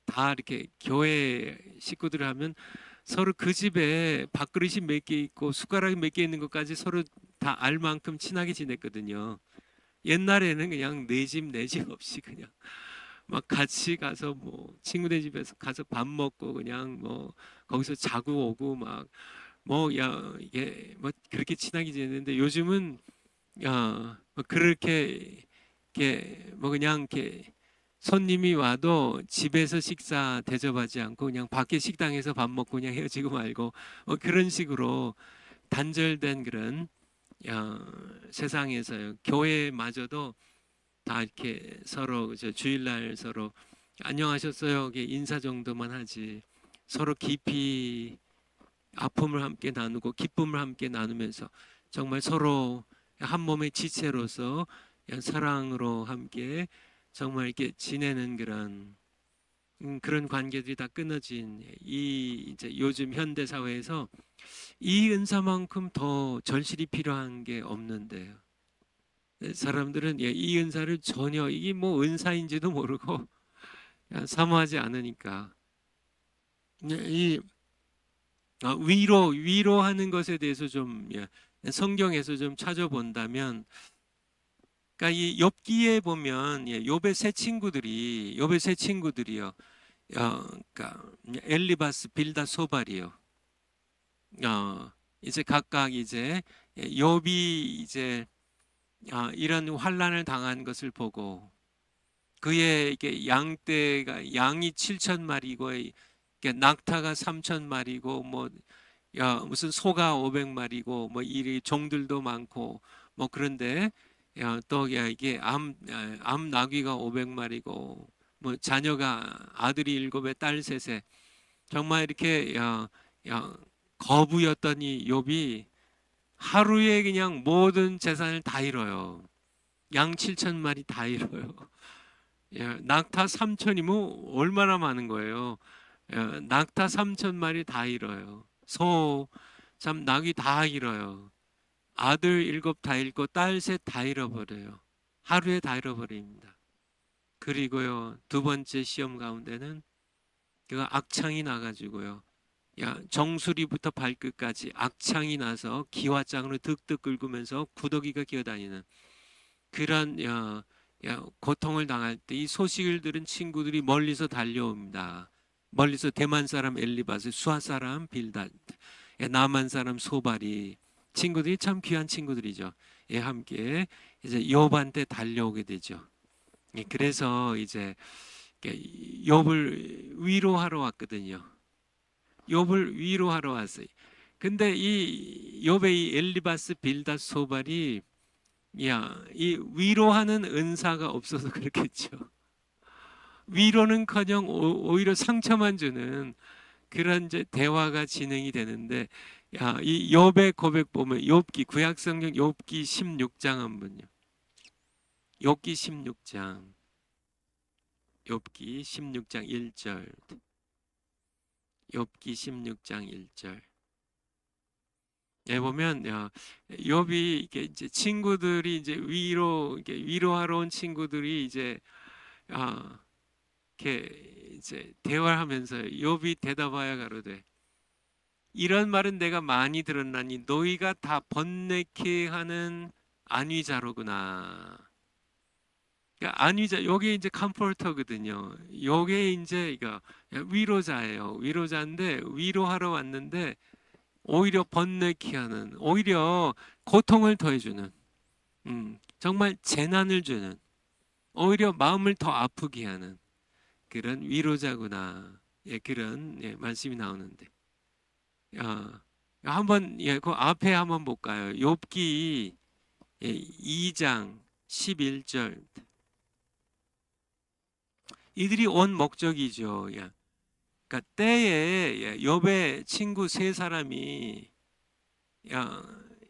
다 이렇게 교회 식구들 하면 서로 그 집에 밥그릇이 몇 개 있고 숟가락이 몇 개 있는 것까지 서로 다 알 만큼 친하게 지냈거든요. 옛날에는 그냥 내 집 내 집 없이 그냥 막 같이 가서 뭐 친구네 집에서 가서 밥 먹고 그냥 뭐 거기서 자고 오고 막 뭐 이게 뭐 그렇게 친하게 지냈는데 요즘은 뭐 그렇게 이렇게 뭐 그냥 이렇게 손님이 와도 집에서 식사 대접하지 않고 그냥 밖에 식당에서 밥 먹고 그냥 헤어지고 말고 뭐 그런 식으로 단절된 그런 세상에서요. 교회마저도 다 이렇게 서로 주일날 서로 안녕하셨어요. 이게 인사 정도만 하지. 서로 깊이 아픔을 함께 나누고 기쁨을 함께 나누면서 정말 서로 한 몸의 지체로서 사랑으로 함께 정말 이렇게 지내는 그런 관계들이 다 끊어진 이 이제 요즘 현대 사회에서 이 은사만큼 더 절실히 필요한 게 없는데요. 사람들은 이 은사를 전혀 이게 뭐 은사인지도 모르고 사모하지 않으니까 이 위로하는 것에 대해서 좀 성경에서 좀 찾아본다면, 그러니까 이 욥기에 보면 욥의 세 친구들이요, 그러니까 엘리바스, 빌다, 소발이요. 이제 각각 이제 욥이 이제 이런 환난을 당한 것을 보고 그의 이게 양이 7천 마리고 낙타가 3천 마리고 뭐 무슨 소가 500마리고 뭐 이 종들도 많고 뭐 그런데 또 이게 암 나귀가 500마리고 뭐 자녀가 아들이 7에 딸 셋에 정말 이렇게 거부였더니 욥이 하루에 그냥 모든 재산을 다 잃어요. 양 7천 마리 다 잃어요. 낙타 3천이면 얼마나 많은 거예요. 낙타 3천 마리 다 잃어요. 참 낙이 다 잃어요. 아들 7 다 잃고 딸 3 다 잃어버려요. 하루에 다 잃어버립니다. 그리고요 두 번째 시험 가운데는 그가 악창이 나가지고요 정수리부터 발끝까지 악창이 나서 기와장으로 득득 긁으면서 구더기가 기어다니는 그런 고통을 당할 때 이 소식을 들은 친구들이 멀리서 달려옵니다. 멀리서 대만 사람 엘리바스, 수아 사람 빌닷, 남한 사람 소발이 친구들이 참 귀한 친구들이죠. 함께 이제 욥한테 달려오게 되죠. 그래서 이제 욥을 위로하러 왔거든요. 욥을 위로하러 왔어요. 근데 이 욥의 이 엘리바스 빌닷 소발이 이 위로하는 은사가 없어서 그렇겠죠. 위로는커녕 오히려 상처만 주는 그런 이제 대화가 진행이 되는데 이 욥의 고백 보면 욥기 구약 성경 욥기 16장 한번요. 욥기 16장 욥기 16장 1절 욥기 16장 1절 보면 욥이 이게 이제 친구들이 이제 위로하러 온 친구들이 이제 이렇게 이제 대화를 하면서 욥이 대답하여 가로되 이런 말은 내가 많이 들었나니 너희가 다 번뇌케 하는 안위자로구나. 그러니까 안위자 요게 이제 컴포터거든요. 요게 이제 위로자예요. 위로자인데 위로하러 왔는데 오히려 번뇌케 하는 오히려 고통을 더해주는 정말 재난을 주는 오히려 마음을 더 아프게 하는 그런 위로자구나. 그런 말씀이 나오는데 한번 그 앞에 한번 볼까요? 욥기 2장 11절 이들이 온 목적이죠. 그러니까 때에 욥의 친구 세 사람이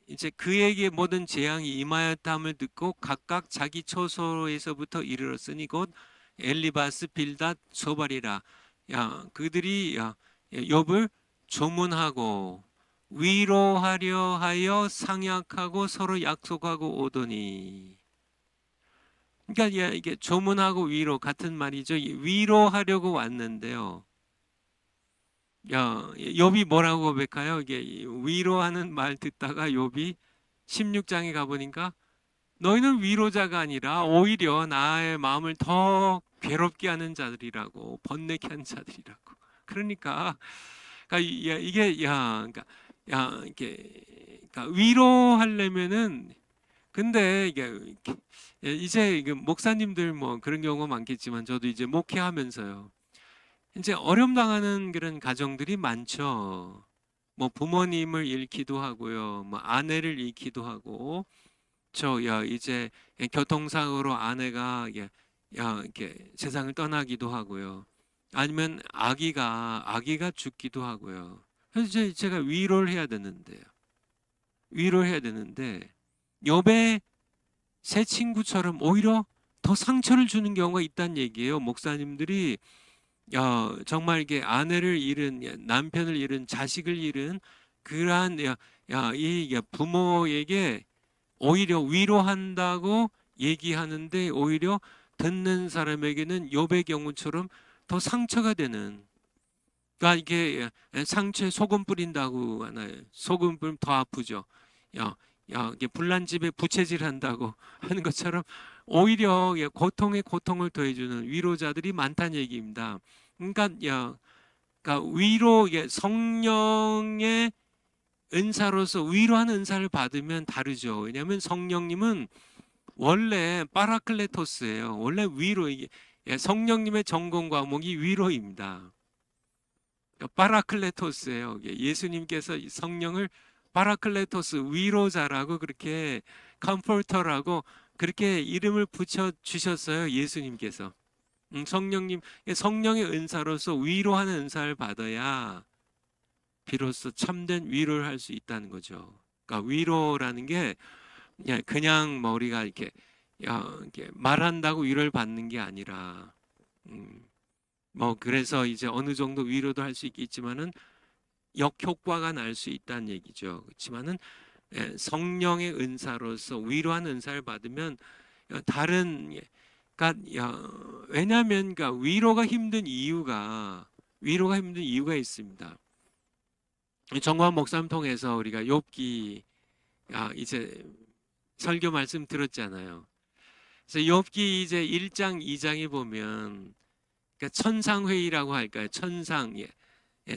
이제 그에게 모든 재앙이 임하였다함을 듣고 각각 자기 처소에서부터 이르렀으니 곧 엘리바스 빌닷 소발이라. 그들이 욥을 조문하고 위로하려 하여 상약하고 서로 약속하고 오더니. 그러니까 이게 조문하고 위로 같은 말이죠. 위로하려고 왔는데요. 욥이 뭐라고 고백해요? 이게 위로하는 말 듣다가 욥이 16장에 가보니까 너희는 위로자가 아니라 오히려 나의 마음을 더 괴롭게 하는 자들이라고 번뇌케 하는 자들이라고. 그러니까 이게 위로하려면은 근데 이제 목사님들 뭐 그런 경우가 많겠지만 저도 이제 목회하면서요. 이제 어려움 당하는 그런 가정들이 많죠. 뭐 부모님을 잃기도 하고요. 뭐 아내를 잃기도 하고 이제 교통사고로 아내가 이렇게 세상을 떠나기도 하고요. 아니면 아기가 죽기도 하고요. 그래서 제가 위로를 해야 되는데요. 위로를 해야 되는데 욥의 새 친구처럼 오히려 더 상처를 주는 경우가 있다는 얘기예요. 목사님들이 정말 이게 아내를 잃은 남편을 잃은 자식을 잃은 그러한 이 부모에게 오히려 위로한다고 얘기하는데 오히려 듣는 사람에게는 욥의 경우처럼 더 상처가 되는. 그러니까 이게 상처에 소금 뿌린다고 하나요? 소금 뿌리면 더 아프죠. 이게 불난집에 부채질 한다고 하는 것처럼 오히려 고통에 고통을 더해주는 위로자들이 많다는 얘기입니다. 그러니까 위로 성령의 은사로서 위로하는 은사를 받으면 다르죠. 왜냐하면 성령님은 원래 파라클레토스예요. 원래 위로 성령님의 전공 과목이 위로입니다. 파라클레토스예요. 예수님께서 성령을 파라클레토스 위로자라고 그렇게 컴포터라고 그렇게 이름을 붙여 주셨어요. 예수님께서. 성령의 은사로서 위로하는 은사를 받아야 비로소 참된 위로를 할 수 있다는 거죠. 그러니까 위로라는 게 그냥 뭐 우리가 이렇게 말한다고 위로를 받는 게 아니라 뭐 그래서 이제 어느 정도 위로도 할 수 있겠지만은 역효과가 날 수 있다는 얘기죠. 그렇지만은 성령의 은사로서 위로하는 은사를 받으면 다른 왜냐하면 위로가 힘든 이유가 있습니다. 정광 목사님 통해서 우리가 욥기 이제 설교 말씀 들었잖아요. 그래서 욥기 이제 1장, 2장에 보면 그러니까 천상회의라고 할까요?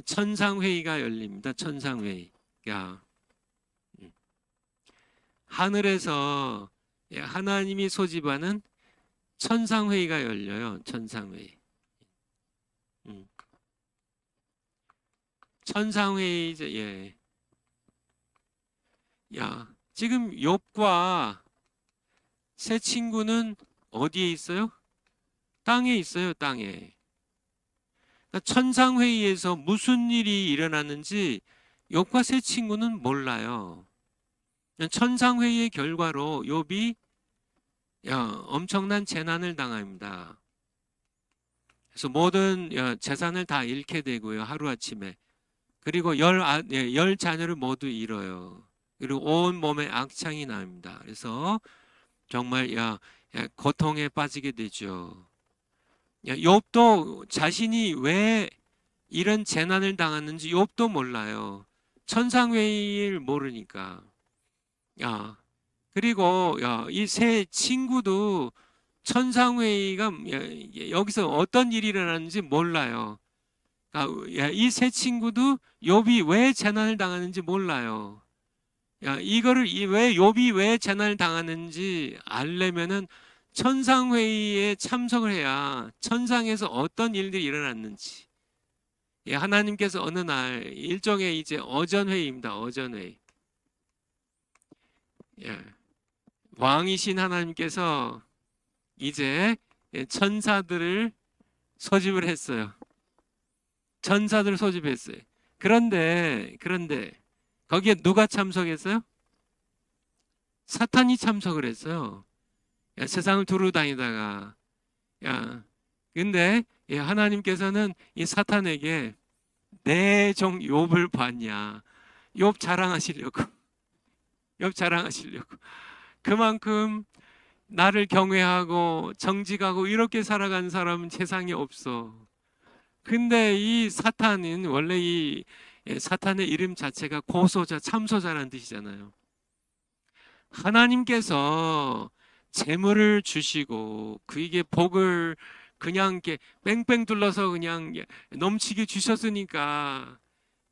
천상회의가 열립니다. 천상회의. 야, 하늘에서 하나님이 소집하는 천상회의가 열려요. 천상회의. 천상회의 이제 지금 욥과 세 친구는 어디에 있어요? 땅에 있어요. 땅에. 그러니까 천상회의에서 무슨 일이 일어났는지 욥과 세 친구는 몰라요. 천상회의의 결과로 욥이 엄청난 재난을 당합니다. 그래서 모든 재산을 다 잃게 되고요. 하루아침에. 그리고 열 자녀를 모두 잃어요. 그리고 온 몸에 악창이 납니다. 그래서 정말 고통에 빠지게 되죠. 욥도 자신이 왜 이런 재난을 당했는지 욥도 몰라요. 천상회의를 모르니까. 그리고 이 세 친구도 천상회의가 여기서 어떤 일이 일어났는지 몰라요. 이 세 친구도 욥이 왜 재난을 당하는지 몰라요. 이거를 왜 욥이 왜 재난을 당하는지 알려면은 천상회의에 참석을 해야 천상에서 어떤 일들이 일어났는지. 하나님께서 어느 날 일종의 이제 어전회의입니다. 어전회의. 왕이신 하나님께서 이제 천사들을 소집을 했어요. 천사들을 소집했어요. 그런데 거기에 누가 참석했어요? 사탄이 참석을 했어요. 세상을 두루 다니다가 근데 하나님께서는 이 사탄에게 내 종 욥을 봤냐? 욥 자랑하시려고. 욥 자랑하시려고. 그만큼 나를 경외하고 정직하고 이렇게 살아간 사람은 세상에 없어. 근데 이 사탄은 원래 이 사탄의 이름 자체가 고소자, 참소자라는 뜻이잖아요. 하나님께서 재물을 주시고 그에게 복을 그냥 이렇게 뺑뺑 둘러서 그냥 넘치게 주셨으니까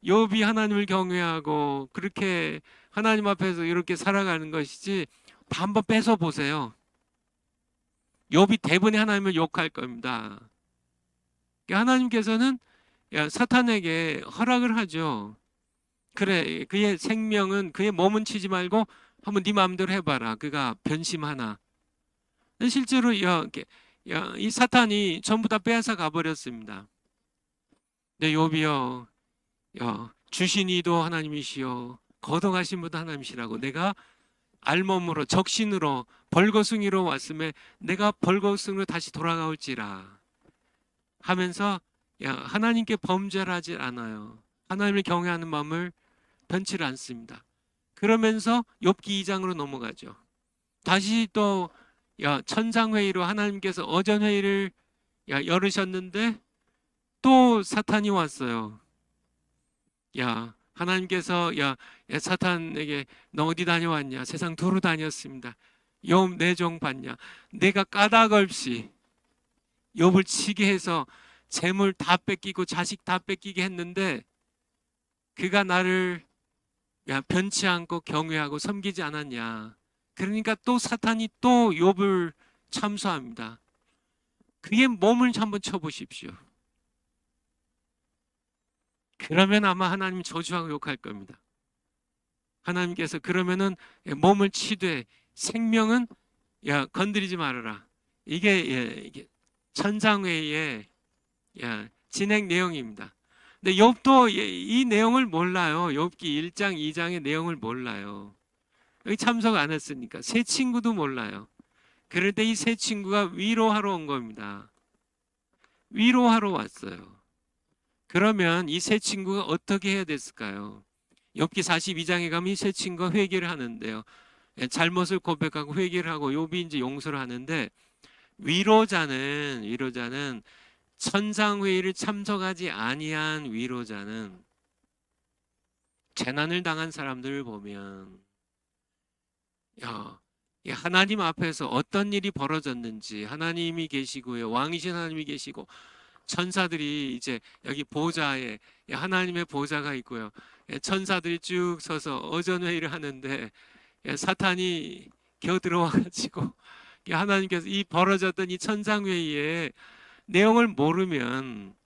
욥이 하나님을 경외하고 그렇게 하나님 앞에서 이렇게 살아가는 것이지. 한번 뺏어 보세요. 욥이 대부분의 하나님을 욕할 겁니다. 하나님께서는 사탄에게 허락을 하죠. 그래, 그의 생명은 그의 몸은 치지 말고 한번 네 마음대로 해봐라. 그가 변심하나. 실제로 이 사탄이 전부 다 빼앗아 가버렸습니다. 네, 욥이여, 주신 이도 하나님이시여 거듭하신 분도 하나님이시라고. 내가 알몸으로 적신으로 벌거숭이로 왔음에 내가 벌거숭이로 다시 돌아가올지라 하면서 하나님께 범죄를 하지 않아요. 하나님을 경외하는 마음을 변치를 않습니다. 그러면서 욥기 2장으로 넘어가죠. 다시 또 천상회의로 하나님께서 어전회의를 열으셨는데 또 사탄이 왔어요. 하나님께서 사탄에게 너 어디 다녀왔냐? 세상 두루 다녔습니다. 욥 내 종 봤냐? 내가 까닭 없이 욥을 치게 해서 재물 다 뺏기고 자식 다 뺏기게 했는데 그가 나를 변치 않고 경외하고 섬기지 않았냐? 그러니까 또 사탄이 또 욥을 참소합니다. 그의 몸을 한번 쳐보십시오. 그러면 아마 하나님 저주하고 욕할 겁니다. 하나님께서 그러면은 몸을 치되 생명은 건드리지 말아라. 이게 천상회의의 진행 내용입니다. 근데 욥도 이 내용을 몰라요. 욥기 1장, 2장의 내용을 몰라요. 여기 참석 안 했으니까. 세 친구도 몰라요. 그럴 때 이 세 친구가 위로하러 온 겁니다. 위로하러 왔어요. 그러면 이 세 친구가 어떻게 해야 됐을까요? 욥기 42장에 가면 이 세 친구가 회개를 하는데요. 잘못을 고백하고 회개를 하고 욥이 이제 용서를 하는데 위로자는 천상회의를 참석하지 아니한 위로자는 재난을 당한 사람들을 보면 이 하나님 앞에서 어떤 일이 벌어졌는지, 하나님이 계시고요, 왕이신 하나님이 계시고 천사들이 이제 여기 보좌에 하나님의 보좌가 있고요, 천사들이 쭉 서서 어전회의를 하는데 사탄이 겨 들어와 가지고 하나님께서 이 벌어졌던 이 천상회의의 내용을 모르면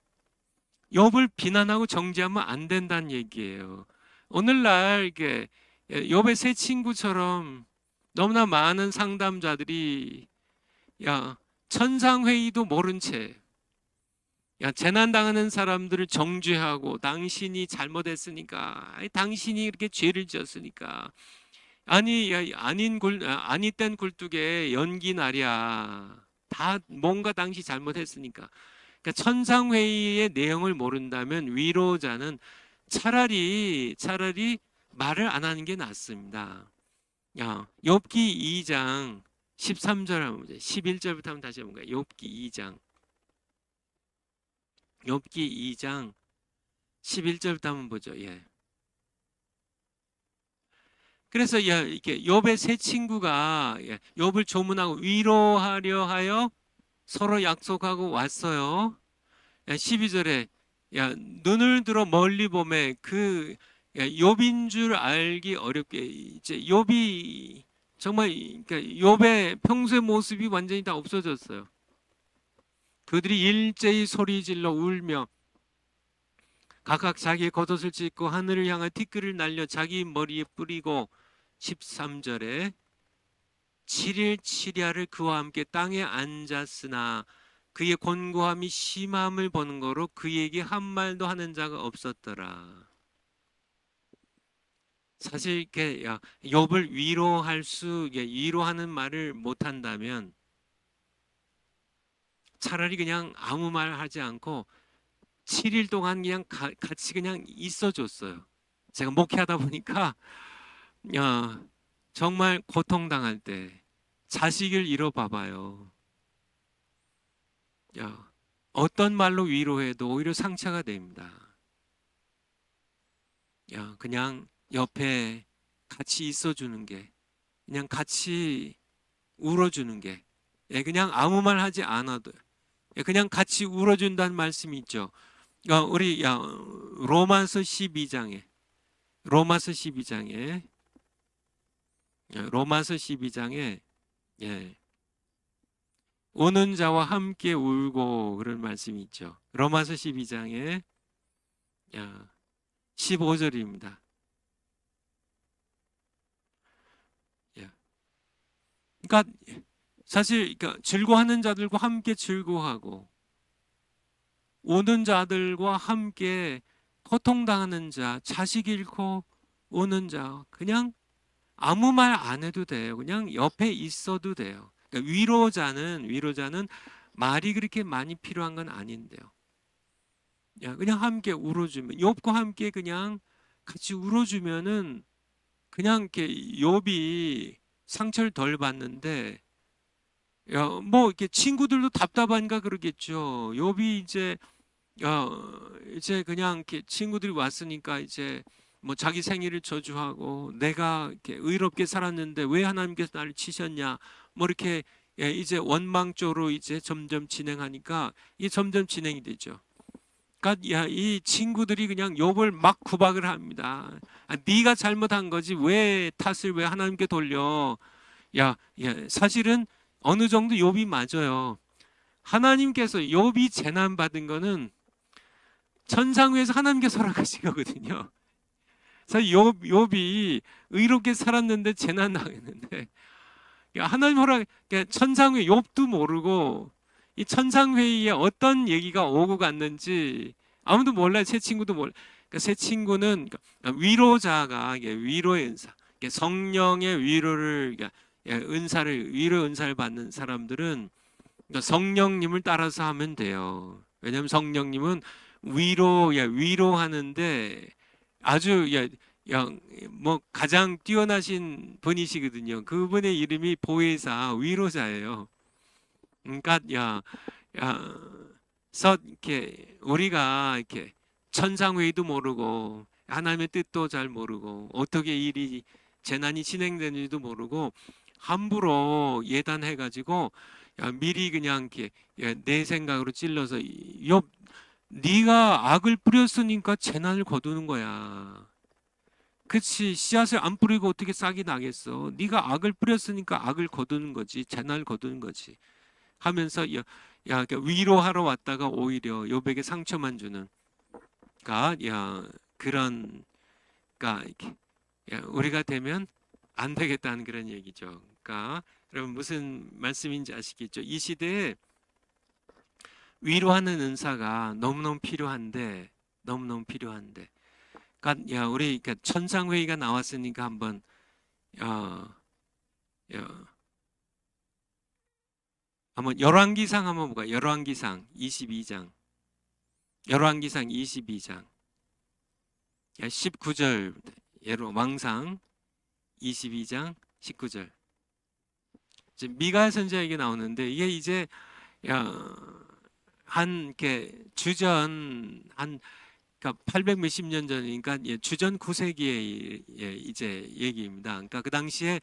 욥을 비난하고 정죄하면 안 된다는 얘기예요. 오늘날 이게 욥의 세 친구처럼 너무나 많은 상담자들이 천상회의도 모른 채 재난 당하는 사람들을 정죄하고 당신이 잘못했으니까, 당신이 이렇게 죄를 지었으니까, 아니 땐 굴뚝에 연기 나랴, 다 뭔가 당시 잘못했으니까. 그러니까 천상회의의 내용을 모른다면 위로자는 차라리 말을 안 하는 게 낫습니다. 욥기 2장 13절 한번 보자. 11절부터 한번 다시 해볼까요? 욥기 2장 11절부터 한번 보죠. 그래서 이렇게 욥의 세 친구가 욥을 조문하고 위로하려 하여 서로 약속하고 왔어요. 12절에 눈을 들어 멀리 보매 그 욥인 줄 알기 어렵게, 이제 욥이 정말, 그러니까 욥의 평소의 모습이 완전히 다 없어졌어요. 그들이 일제히 소리질러 울며 각각 자기의 겉옷을 찢고 하늘을 향해 티끌을 날려 자기 머리에 뿌리고, 13절에 7일 7야를 그와 함께 땅에 앉았으나 그의 곤고함이 심함을 보는 거로 그에게 한 말도 하는 자가 없었더라. 사실 이렇게 욥을 위로하는 말을 못 한다면 차라리 그냥 아무 말 하지 않고 7일 동안 그냥 같이 그냥 있어 줬어요. 제가 목회하다 보니까 정말 고통당할 때 자식을 잃어봐봐요. 어떤 말로 위로해도 오히려 상처가 됩니다. 그냥 옆에 같이 있어주는 게, 그냥 같이 울어주는 게, 그냥 아무 말 하지 않아도 그냥 같이 울어준다는 말씀이 있죠. 우리 로마서 12장에 우는 자와 함께 울고 그런 말씀이 있죠. 로마서 12장에 15절입니다. 그러니까 사실 즐거워하는 자들과 함께 즐거워하고 우는 자들과 함께 고통당하는 자, 자식 잃고 우는 자, 그냥 아무 말 안 해도 돼요. 그냥 옆에 있어도 돼요. 그러니까 위로자는 말이 그렇게 많이 필요한 건 아닌데요. 그냥 함께 울어주면, 욥과 함께 그냥 같이 울어주면은 그냥 이렇게 욥이 상처를 덜 받는데, 뭐 이렇게 친구들도 답답한가 그러겠죠. 욥이 이제 그냥 이렇게 친구들이 왔으니까 이제 뭐 자기 생일을 저주하고 내가 이렇게 의롭게 살았는데 왜 하나님께서 나를 치셨냐, 뭐 이렇게 이제 원망 쪽으로 이제 점점 진행하니까 이게 점점 진행이 되죠. 그러니까 이 친구들이 그냥 욥을 막 구박을 합니다. 네가 잘못한 거지 왜 탓을 왜 하나님께 돌려? 사실은 어느 정도 욥이 맞아요. 하나님께서 욥이 재난 받은 거는 천상 위에서 하나님께서 허락하신 거거든요. 사실 욥이 의롭게 살았는데 재난 당했는데 하나님 허락, 천상 위 욥도 모르고 이 천상 회의에 어떤 얘기가 오고 갔는지 아무도 몰라요. 새 친구도 몰라. 새 친구는 위로자가 위로의 은사, 성령의 위로를 위로 은사를 받는 사람들은 성령님을 따라서 하면 돼요. 왜냐하면 성령님은 위로하는데 아주 뭐 가장 뛰어나신 분이시거든요. 그분의 이름이 보혜사, 위로자예요. 그러니까 이렇게 우리가 이렇게 천상회의도 모르고 하나님의 뜻도 잘 모르고 어떻게 일이 재난이 진행되는지도 모르고 함부로 예단해가지고 야, 미리 그냥 이렇게 야, 내 생각으로 찔러서 욥 네가 악을 뿌렸으니까 재난을 거두는 거야. 그치 씨앗을 안 뿌리고 어떻게 싹이 나겠어. 네가 악을 뿌렸으니까 악을 거두는 거지. 재난을 거두는 거지. 하면서 그러니까 위로하러 왔다가 오히려 욥에게 상처만 주는 그러니까 그런 그러니까 우리가 되면 안 되겠다는 그런 얘기죠. 그러니까 여러분 무슨 말씀인지 아시겠죠? 이 시대에 위로하는 은사가 너무너무 필요한데 너무너무 필요한데 그러니까 우리 그러니까 천상회의가 나왔으니까 한번 어, 어, 한번 열왕기상 한번 볼까요? 열왕기상 22장 열왕기상 22장 19절 왕상 22장 19절 미가 선지자에게 나오는데 이게 이제 한 이렇게 주전 한 그러니까 800 몇십 년 전이니까 주전 9세기의 이제 얘기입니다. 그러니까 그 당시에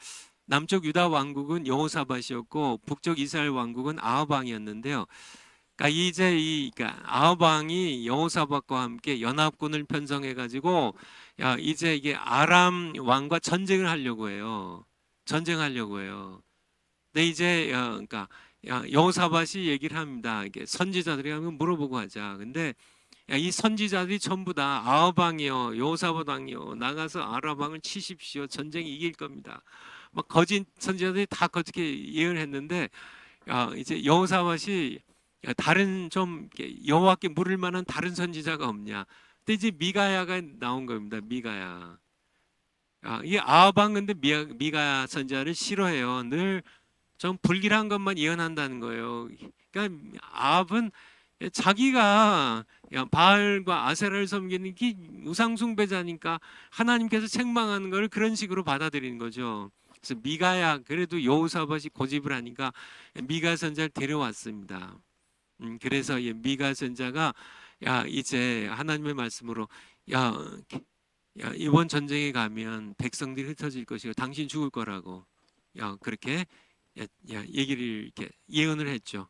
남쪽 유다 왕국은 여호사밧이었고 북쪽 이스라엘 왕국은 아합 왕이었는데요. 그러니까 이제 그러니까 아합 왕이 여호사밧과 함께 연합군을 편성해 가지고 이제 이게 아람 왕과 전쟁을 하려고 해요. 전쟁하려고 해요. 근데 이제 그러니까 여호사밧이 얘기를 합니다. 이게 선지자들이 한번 물어보고 하자. 근데 이 선지자들이 전부 다 아합 왕이요, 여호사밧 왕이요, 나가서 아람 왕을 치십시오. 전쟁이 이길 겁니다. 막 거짓 선지자들이 다 그렇게 예언했는데 이제 여호사밧이 다른 좀 여호와께 물을 만한 다른 선지자가 없냐. 근데 이제 미가야가 나온 겁니다. 미가야. 이 아합 왕 근데 미가야 선지자를 싫어해요. 늘 좀 불길한 것만 예언한다는 거예요. 그러니까 아합은 자기가 바알과 아세라를 섬기는 게 우상 숭배자니까 하나님께서 책망하는 걸 그런 식으로 받아들이는 거죠. 그래서 미가야 그래도 여호사밧이 고집을 하니까 미가 선자를 데려왔습니다. 그래서 미가 선자가 이제 하나님의 말씀으로 이번 전쟁에 가면 백성들이 흩어질 것이고 당신 죽을 거라고 그렇게 얘기를 이렇게 예언을 했죠.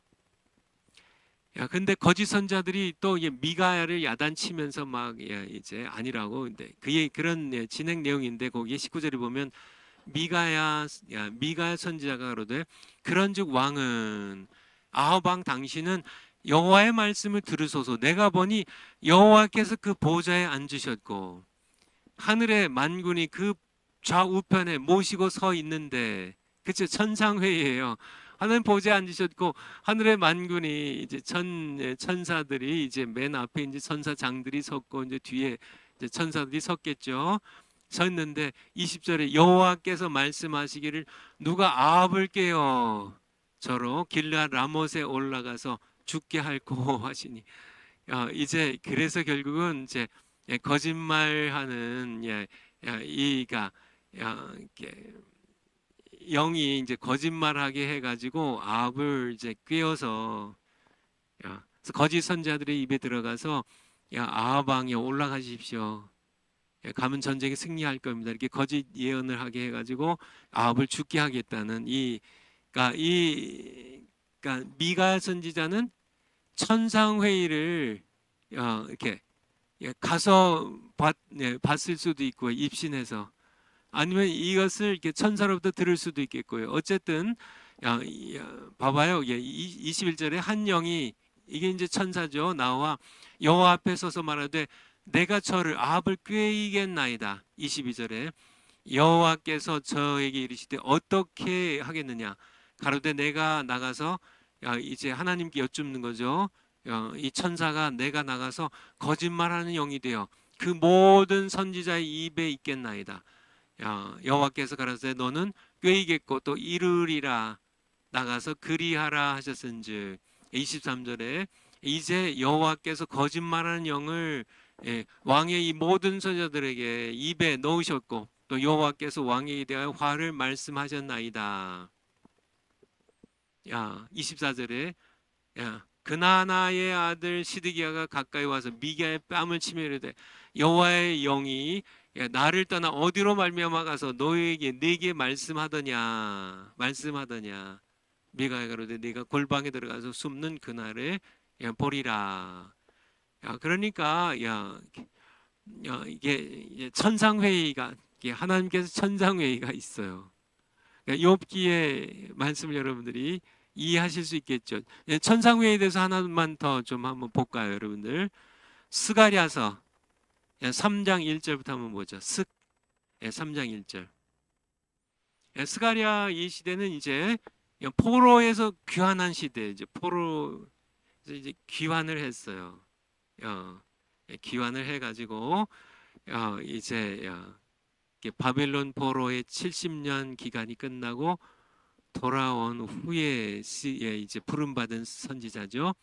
근데 거짓 선자들이 또 미가야를 야단치면서 막 이제 아니라고. 근데 그의 그런 진행 내용인데 거기에 19절에 보면 미가 선지자가 그러되 그런즉 왕은 아합 왕 당신은 여호와의 말씀을 들으소서. 내가 보니 여호와께서 그 보좌에 앉으셨고 하늘의 만군이 그 좌우편에 모시고 서 있는데 그쵸 천상회의예요. 하늘 보좌에 앉으셨고 하늘의 만군이 이제 천사들이 이제 맨 앞에 이제 천사장들이 섰고 이제 뒤에 이제 천사들이 섰겠죠. 섰는데 20절에 여호와께서 말씀하시기를 누가 아합을 깨어 저로 길르앗 라못에 올라가서 죽게 할꼬 하시니 이제 그래서 결국은 이제 거짓말하는 이가 영이 이제 거짓말하게 해가지고 아합을 이제 꿰어서 그래서 거짓 선자들의 입에 들어가서 아합 왕이 올라가십시오. 가면 전쟁에 승리할 겁니다. 이렇게 거짓 예언을 하게 해가지고 아합을 죽게 하겠다는 그러니까 미가 선지자는 천상 회의를 이렇게 가서 봤을 수도 있고 입신해서 아니면 이것을 이렇게 천사로부터 들을 수도 있겠고요. 어쨌든 봐봐요. 21절에 한 영이 이게 이제 천사죠. 나와 여호와 앞에 서서 말하되 내가 저를 아합을 꾀이겠나이다. 22절에 여호와께서 저에게 이르시되 어떻게 하겠느냐. 가로되 내가 나가서 이제 하나님께 여쭙는 거죠. 이 천사가 내가 나가서 거짓말하는 영이 되어 그 모든 선지자의 입에 있겠나이다. 여호와께서 가라사대 너는 꾀이겠고 또 이르리라 나가서 그리하라 하셨은즉 23절에 이제 여호와께서 거짓말하는 영을 왕의 이 모든 선지자들에게 입에 넣으셨고 또 여호와께서 왕에게 대하여 화를 말씀하셨나이다. 24절에 그나나의 아들 시드기야가 가까이 와서 미가의 뺨을 치며 이르되 여호와의 영이 야, 나를 떠나 어디로 말미암아 가서 너에게 내게 말씀하더냐. 미가가 가로되 네가 골방에 들어가서 숨는 그날에 야, 보리라. 야, 그러니까 이게 천상회의가, 이게 하나님께서 천상회의가 있어요. 그러니까 욥기의 말씀을 여러분들이 이해하실 수 있겠죠. 천상회의에 대해서 하나만 더 좀 한번 볼까요, 여러분들? 스가랴서 3장 1절부터 한번 보죠. 3장 1절. 스가랴 이 시대는 이제 포로에서 귀환한 시대, 이제 포로에서 이제 귀환을 했어요. 귀환을 해가지고 이제 바벨론 포로의 70년 기간이 끝나고 돌아온 후에 이제 부름받은 선지자죠.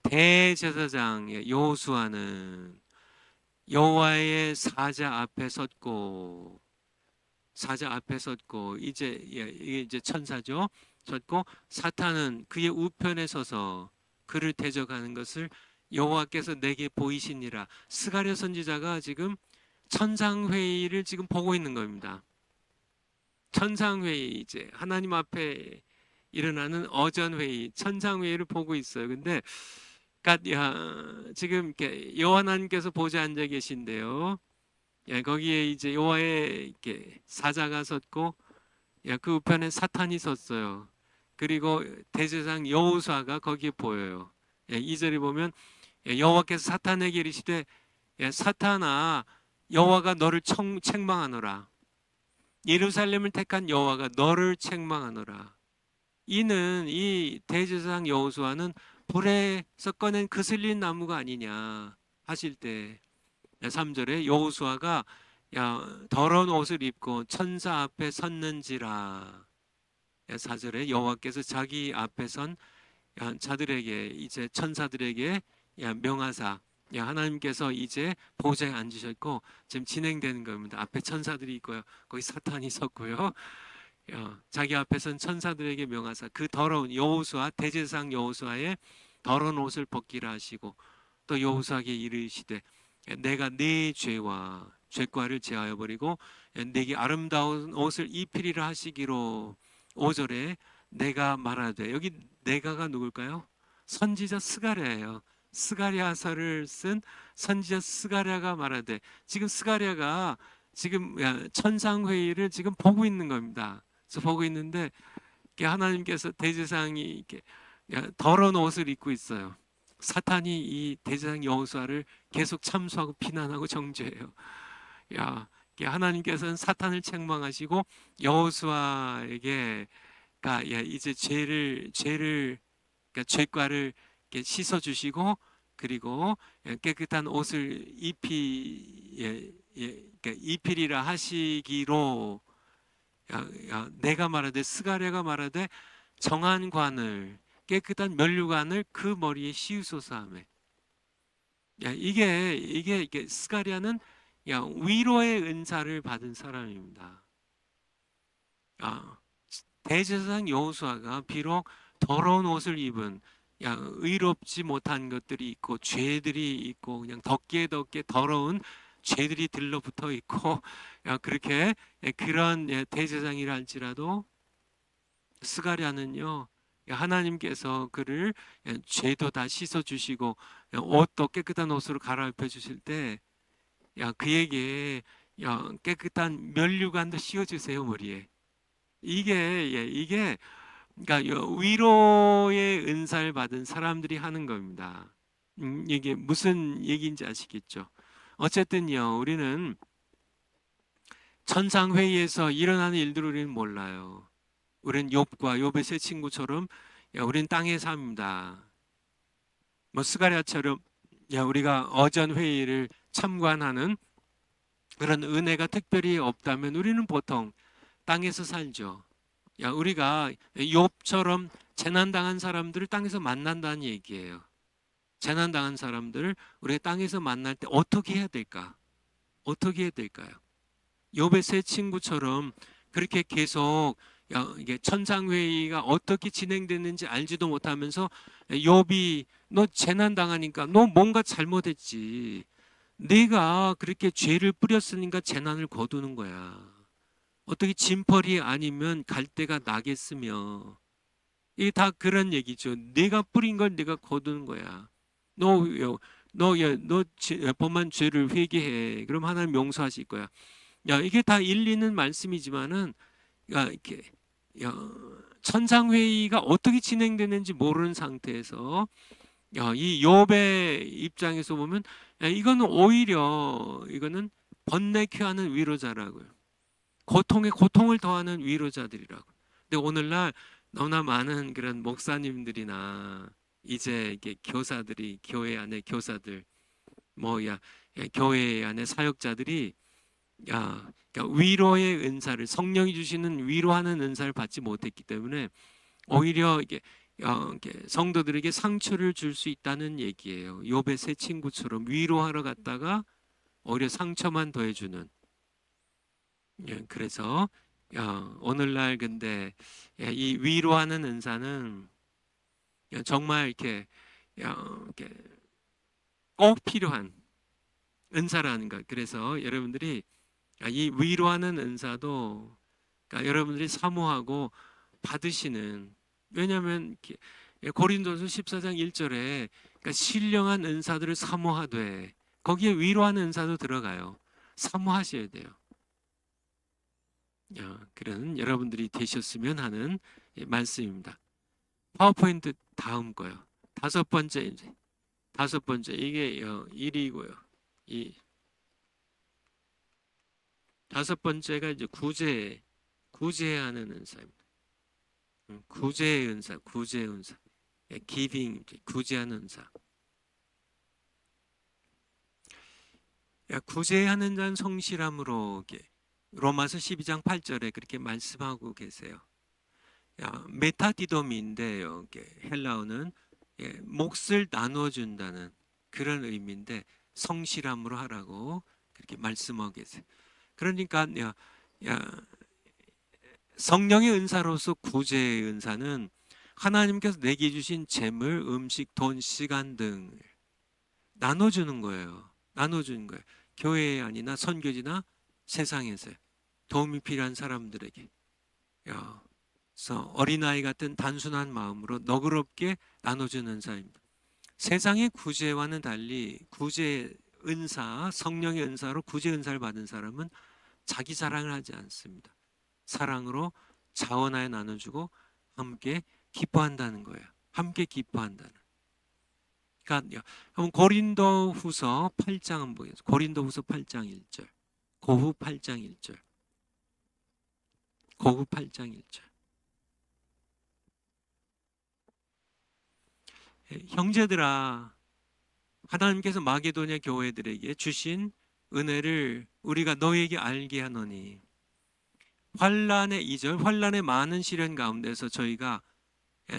대제사장 여호수아는 여호와의 사자 앞에 섰고 이제 천사죠. 섰고 사탄은 그의 우편에 서서 그를 대적하는 것을 여호와께서 내게 보이시니라. 스가랴 선지자가 지금 천상회의를 지금 보고 있는 겁니다. 천상회의, 이제 하나님 앞에 일어나는 어전회의, 천상회의를 보고 있어요. 근데 지금 이렇게 여호와 하나님께서 보좌 앉아 계신데요. 거기에 이제 여호와의 이렇게 사자가 섰고 그 우편에 사탄이 섰어요. 그리고 대제사장 여호수아가 거기에 보여요. 2절에 보면 여호와께서 사탄에게 이르시되 사탄아 여호와가 너를 책망하노라. 예루살렘을 택한 여호와가 너를 책망하노라. 이는 이 대제사장 여호수아는 불에서 꺼낸 그슬린 나무가 아니냐 하실 때 3절에 여호수아가 더러운 옷을 입고 천사 앞에 섰는지라. 4절에 여호와께서 자기 앞에 선 자들에게, 이제 천사들에게 명하사, 하나님께서 이제 보좌에 앉으셨고 지금 진행되는 겁니다. 앞에 천사들이 있고요, 거기 사탄이 섰고요. 자기 앞에 선 천사들에게 명하사 그 더러운 여호수아, 대제사장 여호수아의 더러운 옷을 벗기라 하시고 또 여호수아에게 이르시되 내가 네 죄와 죄과를 제하여 버리고 내게 아름다운 옷을 입히리라 하시기로. 5절에 내가 말하되, 여기 내가가 누굴까요? 선지자 스가랴예요. 스가랴서를 쓴 선지자 스가랴가 말하되, 지금 스가랴가 지금 천상회의를 지금 보고 있는 겁니다. 그래서 보고 있는데 하나님께서 대제사장이 이렇게 더러운 옷을 입고 있어요. 사탄이 이 대제사장 여호수아를 계속 참수하고 비난하고 정죄해요. 하나님께서는 사탄을 책망하시고 여호수아에게 이제 죄를 그러니까 죄과를 씻어 주시고 그리고 깨끗한 옷을 그러니까 입히리라 하시기로. 내가 말하되, 스가랴가 말하되 정한 관을, 깨끗한 면류관을 그 머리에 씌우소서 하며. 이게 스가랴는 위로의 은사를 받은 사람입니다. 대제사장 여호수아가 비록 더러운 옷을 입은 의롭지 못한 것들이 있고 죄들이 있고 그냥 덮개 더러운 죄들이 들러붙어 있고 그렇게 그런 대제사장이라 할지라도 스가랴는요, 하나님께서 그를 죄도 다 씻어 주시고 옷도 깨끗한 옷으로 갈아입혀 주실 때 그에게 깨끗한 면류관도 씌워 주세요, 머리에. 이게 그러니까 위로의 은사를 받은 사람들이 하는 겁니다. 이게 무슨 얘기인지 아시겠죠? 어쨌든요, 우리는 천상회의에서 일어나는 일들을 우리는 몰라요. 우리는 욥과 욥의 세 친구처럼 우리는 땅에 삽니다. 스가랴처럼 우리가 어전 회의를 참관하는 그런 은혜가 특별히 없다면 우리는 보통 땅에서 살죠. 우리가 욥처럼 재난당한 사람들을 땅에서 만난다는 얘기예요. 재난당한 사람들을 우리가 땅에서 만날 때 어떻게 해야 될까? 어떻게 해야 될까요? 욥의 세 친구처럼 그렇게 계속 이게 천상회의가 어떻게 진행됐는지 알지도 못하면서 욥이 너 재난 당하니까 너 뭔가 잘못했지. 내가 그렇게 죄를 뿌렸으니까 재난을 거두는 거야. 어떻게 진펄이 아니면 갈대가 나겠으며. 이게 다 그런 얘기죠. 내가 뿌린 걸 내가 거두는 거야. 너, 너 범한 죄를 회개해. 그럼 하나님 용서하실 거야. 야, 이게 다 일리는 말씀이지만은, 야, 이렇게, 야, 천상회의가 어떻게 진행되는지 모르는 상태에서, 야, 이 욥의 입장에서 보면, 야, 이거는 오히려, 이거는 번뇌케하는 위로자라고요. 고통에 고통을 더하는 위로자들이라고. 근데 오늘날 너무나 많은 그런 목사님들이나 이제 이게 교사들이 교회 안에 교사들 뭐야 교회 안에 사역자들이 그러니까 위로의 은사를 성령이 주시는 위로하는 은사를 받지 못했기 때문에 오히려 이게 성도들에게 상처를 줄 수 있다는 얘기예요. 욥의 세 친구처럼 위로하러 갔다가 오히려 상처만 더해주는. 그래서 오늘날 근데 이 위로하는 은사는 정말 이렇게 꼭 필요한 은사라는 것. 그래서 여러분들이 이 위로하는 은사도 그러니까 여러분들이 사모하고 받으시는 왜냐하면 고린도서 14장 1절에 그러니까 신령한 은사들을 사모하되 거기에 위로하는 은사도 들어가요. 사모하셔야 돼요. 그런 여러분들이 되셨으면 하는 말씀입니다. 파워포인트 다음 거요. 다섯 번째 이게 1이고요. 이 다섯 번째가 이제 구제하는 은사입니다. 구제의 은사, giving, 구제하는 은사. 구제하는 자는 성실함으로 로마서 12장 8절에 그렇게 말씀하고 계세요. 메타디도미인데요. 헬라어는 몫을 나눠준다는 그런 의미인데 성실함으로 하라고 그렇게 말씀하고 계세요. 그러니까 성령의 은사로서 구제의 은사는 하나님께서 내게 주신 재물, 음식, 돈, 시간 등을 나눠주는 거예요. 나눠주는 거예요. 교회 아니나 선교지나 세상에서 도움이 필요한 사람들에게 그래서 어린아이 같은 단순한 마음으로 너그럽게 나눠주는 은사입니다. 세상의 구제와는 달리 구제 은사, 성령의 은사로 구제 은사를 받은 사람은 자기 자랑을 하지 않습니다. 사랑으로 자원하여 나눠주고 함께 기뻐한다는 거예요. 함께 기뻐한다는. 그러니까 고린도후서 8장 한번 보겠습니다. 고린도후서 8장 1절. 고후 8장 1절. 고후 8장 1절. 형제들아 하나님께서 마게도냐 교회들에게 주신 은혜를 우리가 너에게 알게 하노니 환란의 2절 환란의 많은 시련 가운데서 저희가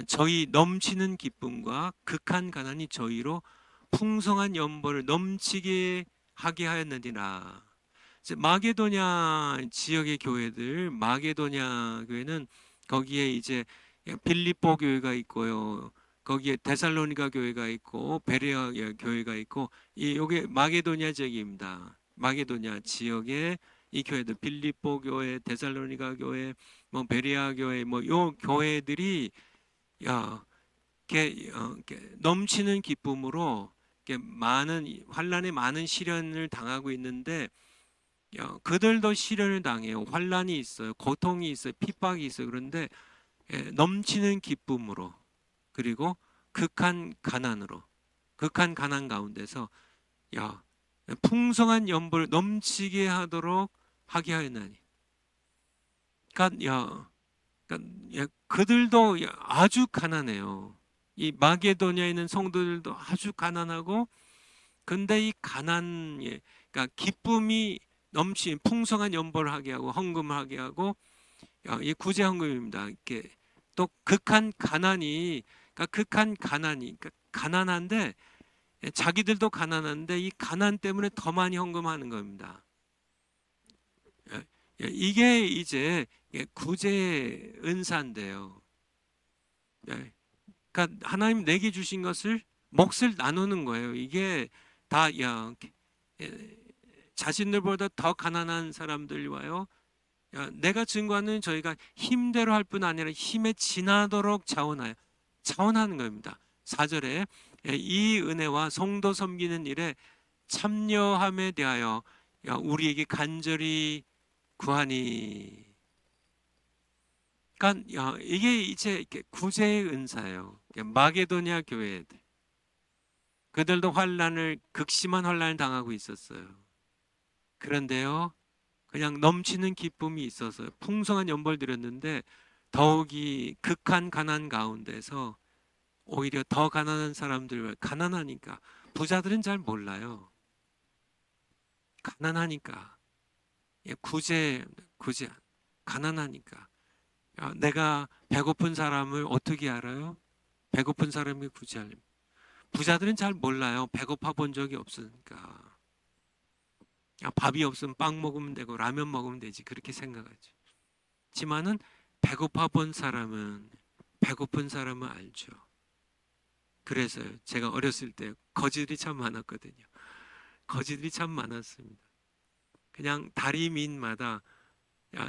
저희 넘치는 기쁨과 극한 가난이 저희로 풍성한 연보를 넘치게 하게 하였느니라. 마게도냐 지역의 교회들 마게도냐 교회는 거기에 이제 빌립보 교회가 있고요. 거기에 데살로니가 교회가 있고 베레아 교회가 있고 이게 마게도냐 지역입니다. 마게도냐 지역의 이 교회들 빌립보 교회, 데살로니가 교회, 뭐 베레아 교회 뭐 요 교회들이 이렇게 넘치는 기쁨으로 이렇게 많은 환란에 많은 시련을 당하고 있는데 그들도 시련을 당해요. 환란이 있어요. 고통이 있어요. 핍박이 있어요. 그런데 넘치는 기쁨으로 그리고 극한 가난으로 극한 가난 가운데서 풍성한 연보를 넘치게 하도록 하게 하였나니. 그러니까 그들도 아주 가난해요. 이 마게도냐에 있는 성도들도 아주 가난하고 근데 이 가난에 그러니까 기쁨이 넘친 풍성한 연보를 하게 하고 헌금을 하게 하고 이 구제 헌금입니다. 이렇게 또 극한 가난이 그러니까 가난한데 자기들도 가난한데 이 가난 때문에 더 많이 헌금하는 겁니다. 이게 이제 구제 은사인데요. 예, 그러니까 하나님 내게 주신 것을 몫을 나누는 거예요. 이게 다 예, 자신들보다 더 가난한 사람들과요. 내가 증거하는 저희가 힘대로 할 뿐 아니라 힘에 지나도록 자원하는 겁니다. 4절에 이 은혜와 성도 섬기는 일에 참여함에 대하여 우리에게 간절히 구하니. 그러니까 이게 이제 이렇게 구제의 은사예요. 마게도니아 교회들 그들도 극심한 환란을 당하고 있었어요. 그런데요, 그냥 넘치는 기쁨이 있어서 풍성한 연벌 드렸는데 더욱이 극한 가난 가운데서 오히려 더 가난한 사람들, 가난하니까 부자들은 잘 몰라요. 가난하니까 구제 가난하니까 내가 배고픈 사람을 어떻게 알아요? 배고픈 사람이 구제하려면 부자들은 잘 몰라요. 배고파 본 적이 없으니까. 밥이 없으면 빵 먹으면 되고 라면 먹으면 되지 그렇게 생각하죠. 지만은 배고파 본 사람은 배고픈 사람은 알죠. 그래서 제가 어렸을 때 거지들이 참 많았거든요. 거지들이 참 많았습니다. 그냥 다리 밑마다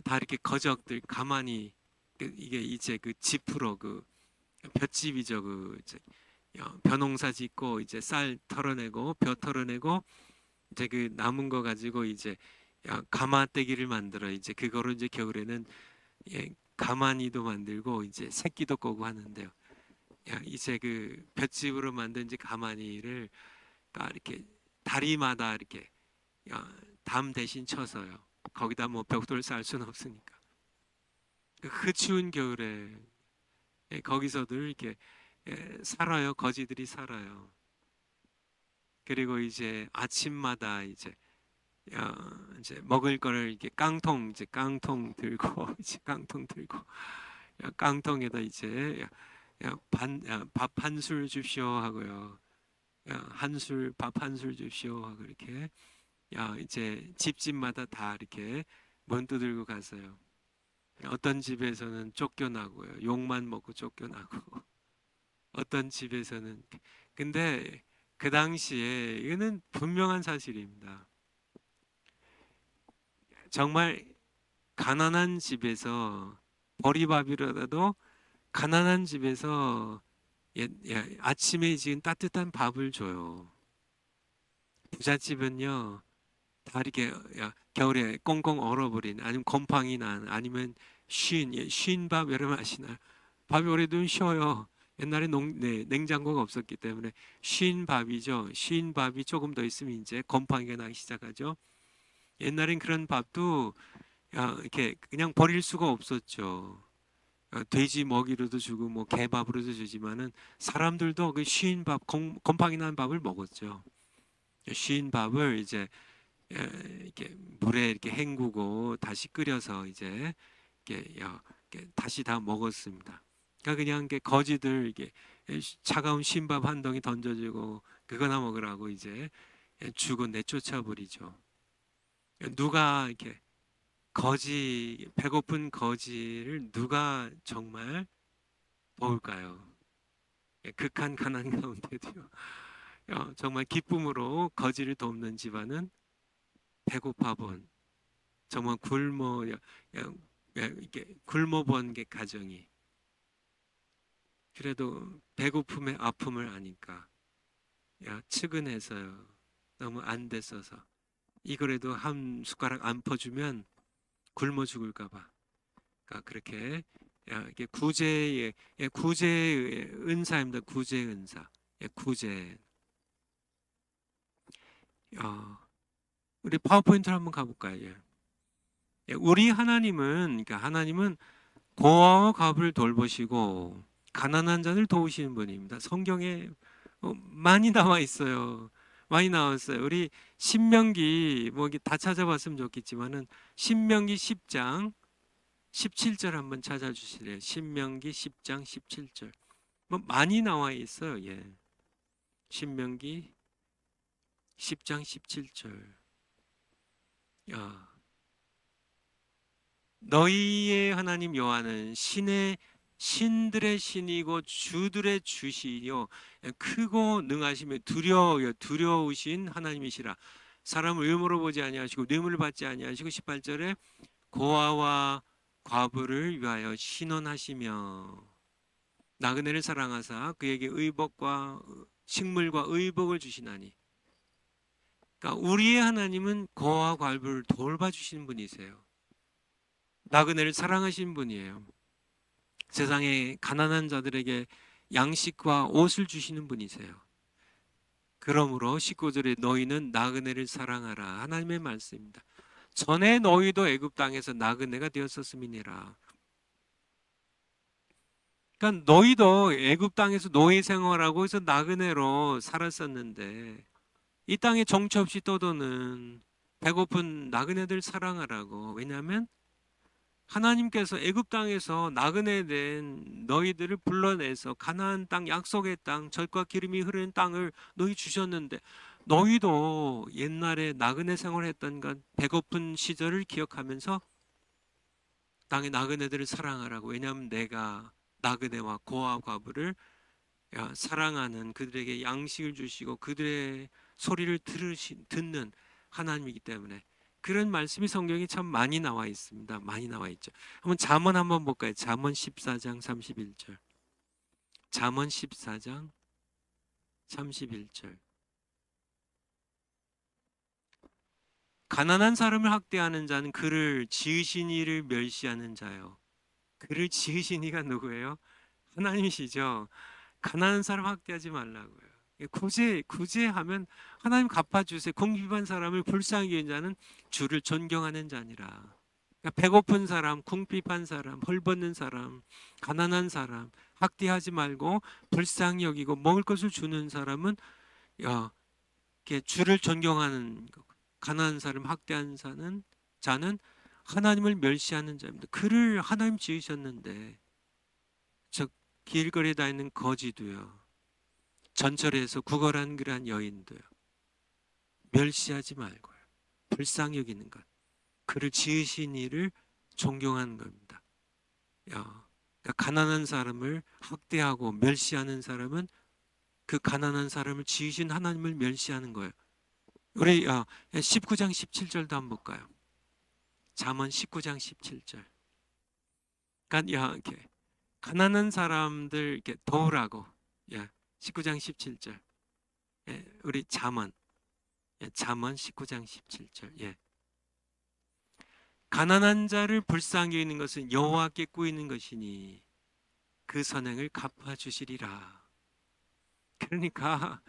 다 이렇게 거적들 가만히 이게 이제 그 짚으로 그 볏짚이죠. 그 이제 벼농사 짓고 이제 쌀 털어내고 벼 털어내고 이제 그 남은 거 가지고 이제 가마떼기를 만들어 이제 그거로 이제 겨울에는 가마니도 만들고 이제 새끼도 꼬고 하는데요. 이제 그 볏짚으로 만든 이제 가마니를 이렇게 다리마다 이렇게 담 대신 쳐서요. 거기다 뭐 벽돌 쌓을 수는 없으니까. 그 추운 겨울에 거기서들 이렇게 살아요. 거지들이 살아요. 그리고 이제 아침마다 이제 먹을 거를 이렇게 깡통 들고 이제 깡통 들고 깡통에다 이제 밥 한 술 줍시오 하고요. 밥 한 술 줍시오 하고 이렇게 이제 집집마다 다 이렇게 먼또 들고 가서요. 어떤 집에서는 쫓겨나고요. 욕만 먹고 쫓겨나고 어떤 집에서는 근데 그 당시에 이거는 분명한 사실입니다. 정말 가난한 집에서 보리밥이라도 가난한 집에서 아침에 지금 따뜻한 밥을 줘요. 부잣집은요 다 이렇게 겨울에 꽁꽁 얼어버린 아니면 곰팡이 난 아니면 쉰 밥 여러분 아시나요? 밥이 오래되면 쉬어요. 옛날에 냉장고가 없었기 때문에 쉰 밥이죠. 쉰 밥이 조금 더 있으면 이제 곰팡이가 나기 시작하죠. 옛날엔 그런 밥도 이렇게 그냥 버릴 수가 없었죠. 돼지 먹이로도 주고 뭐 개밥으로도 주지만은 사람들도 그 쉰 밥, 곰팡이 난 밥을 먹었죠. 쉰 밥을 이제 이렇게 물에 이렇게 헹구고 다시 끓여서 이제 이렇게 다시 다 먹었습니다. 그러니까 그냥 거지들 이게 차가운 쉰밥 한 덩이 던져주고 그거나 먹으라고 이제 주고 내쫓아 버리죠. 누가 이렇게 배고픈 거지를 누가 정말 도울까요? 극한 가난 가운데도요. 정말 기쁨으로 거지를 돕는 집안은 배고파 본 정말 이렇게 굶어 본 게 가정이 그래도 배고픔의 아픔을 아니까 측은해서요. 너무 안 됐어서 이거라도 한 숟가락 안 퍼주면 굶어 죽을까 봐. 그러니까 그렇게 이게 구제의 은사입니다. 구제의 은사. 구제. 우리 파워포인트를 한번 가볼까요? 우리 하나님은 고아와 과부를 돌보시고 가난한 자를 도우시는 분입니다. 성경에 많이 나와 있어요. 많이 나왔어요. 우리 신명기 뭐 다 찾아봤으면 좋겠지만은 신명기 10장 17절 한번 찾아주실래요? 신명기 10장 17절. 뭐 많이 나와 있어요. 예. 신명기 10장 17절. 야. 너희의 하나님 여호와는 신들의 신이고 주들의 주시요 크고 능하시며 두려우신 하나님이시라. 사람을 의무로 보지 아니하시고 뇌물을 받지 아니하시고 18절에 고아와 과부를 위하여 신원하시며 나그네를 사랑하사 그에게 의복과 식물과 의복을 주시나니. 그러니까 우리의 하나님은 고아와 과부를 돌봐주시는 분이세요. 나그네를 사랑하시는 분이에요. 세상에 가난한 자들에게 양식과 옷을 주시는 분이세요. 그러므로 19절에 너희는 나그네를 사랑하라. 하나님의 말씀입니다. 전에 너희도 애굽 땅에서 나그네가 되었었음이니라. 그러니까 너희도 애굽 땅에서 노예 생활하고 해서 나그네로 살았었는데 이 땅에 정처 없이 떠도는 배고픈 나그네들 사랑하라고. 왜냐하면 하나님께서 애굽 땅에서 나그네 된 너희들을 불러내서 가나안 땅, 약속의 땅, 젖과 기름이 흐르는 땅을 너희 주셨는데 너희도 옛날에 나그네 생활했던 것 배고픈 시절을 기억하면서 땅의 나그네들을 사랑하라고. 왜냐하면 내가 나그네와 고아 과부를 사랑하는 그들에게 양식을 주시고 그들의 소리를 듣는 하나님이기 때문에. 그런 말씀이 성경에 참 많이 나와 있습니다. 많이 나와 있죠. 한번 잠언 한번 볼까요? 잠언 14장 31절. 잠언 14장 31절. 가난한 사람을 학대하는 자는 그를 지으신 이를 멸시하는 자요. 그를 지으신 이가 누구예요? 하나님이시죠. 가난한 사람 학대하지 말라고요. 구제하면 하나님 갚아주세요. 궁핍한 사람을 불쌍히 여긴 자는 주를 존경하는 자니라. 그러니까 배고픈 사람, 궁핍한 사람, 헐벗는 사람, 가난한 사람 학대하지 말고 불쌍히 여기고 먹을 것을 주는 사람은 이렇게 주를 존경하는 거. 가난한 사람 학대하는 자는 하나님을 멸시하는 자입니다. 그를 하나님 지으셨는데 저 길거리에 다니는 거지도요, 전철에서 구걸한 그러한 여인도요, 멸시하지 말고요, 불쌍히 여기는 것, 그를 지으신 이를 존경하는 겁니다. 그러니까 가난한 사람을 학대하고 멸시하는 사람은 그 가난한 사람을 지으신 하나님을 멸시하는 거예요. 우리 19장 17절도 한번 볼까요? 잠언 19장 17절. 그러니까 이렇게 가난한 사람들 이렇게 도우라고. 19장 17절. 우리 잠언 19장 17절. 가난한 자를 불쌍히 여기는 것은 여호와께 꾸이는 것이니 그 선행을 갚아 주시리라. 그러니까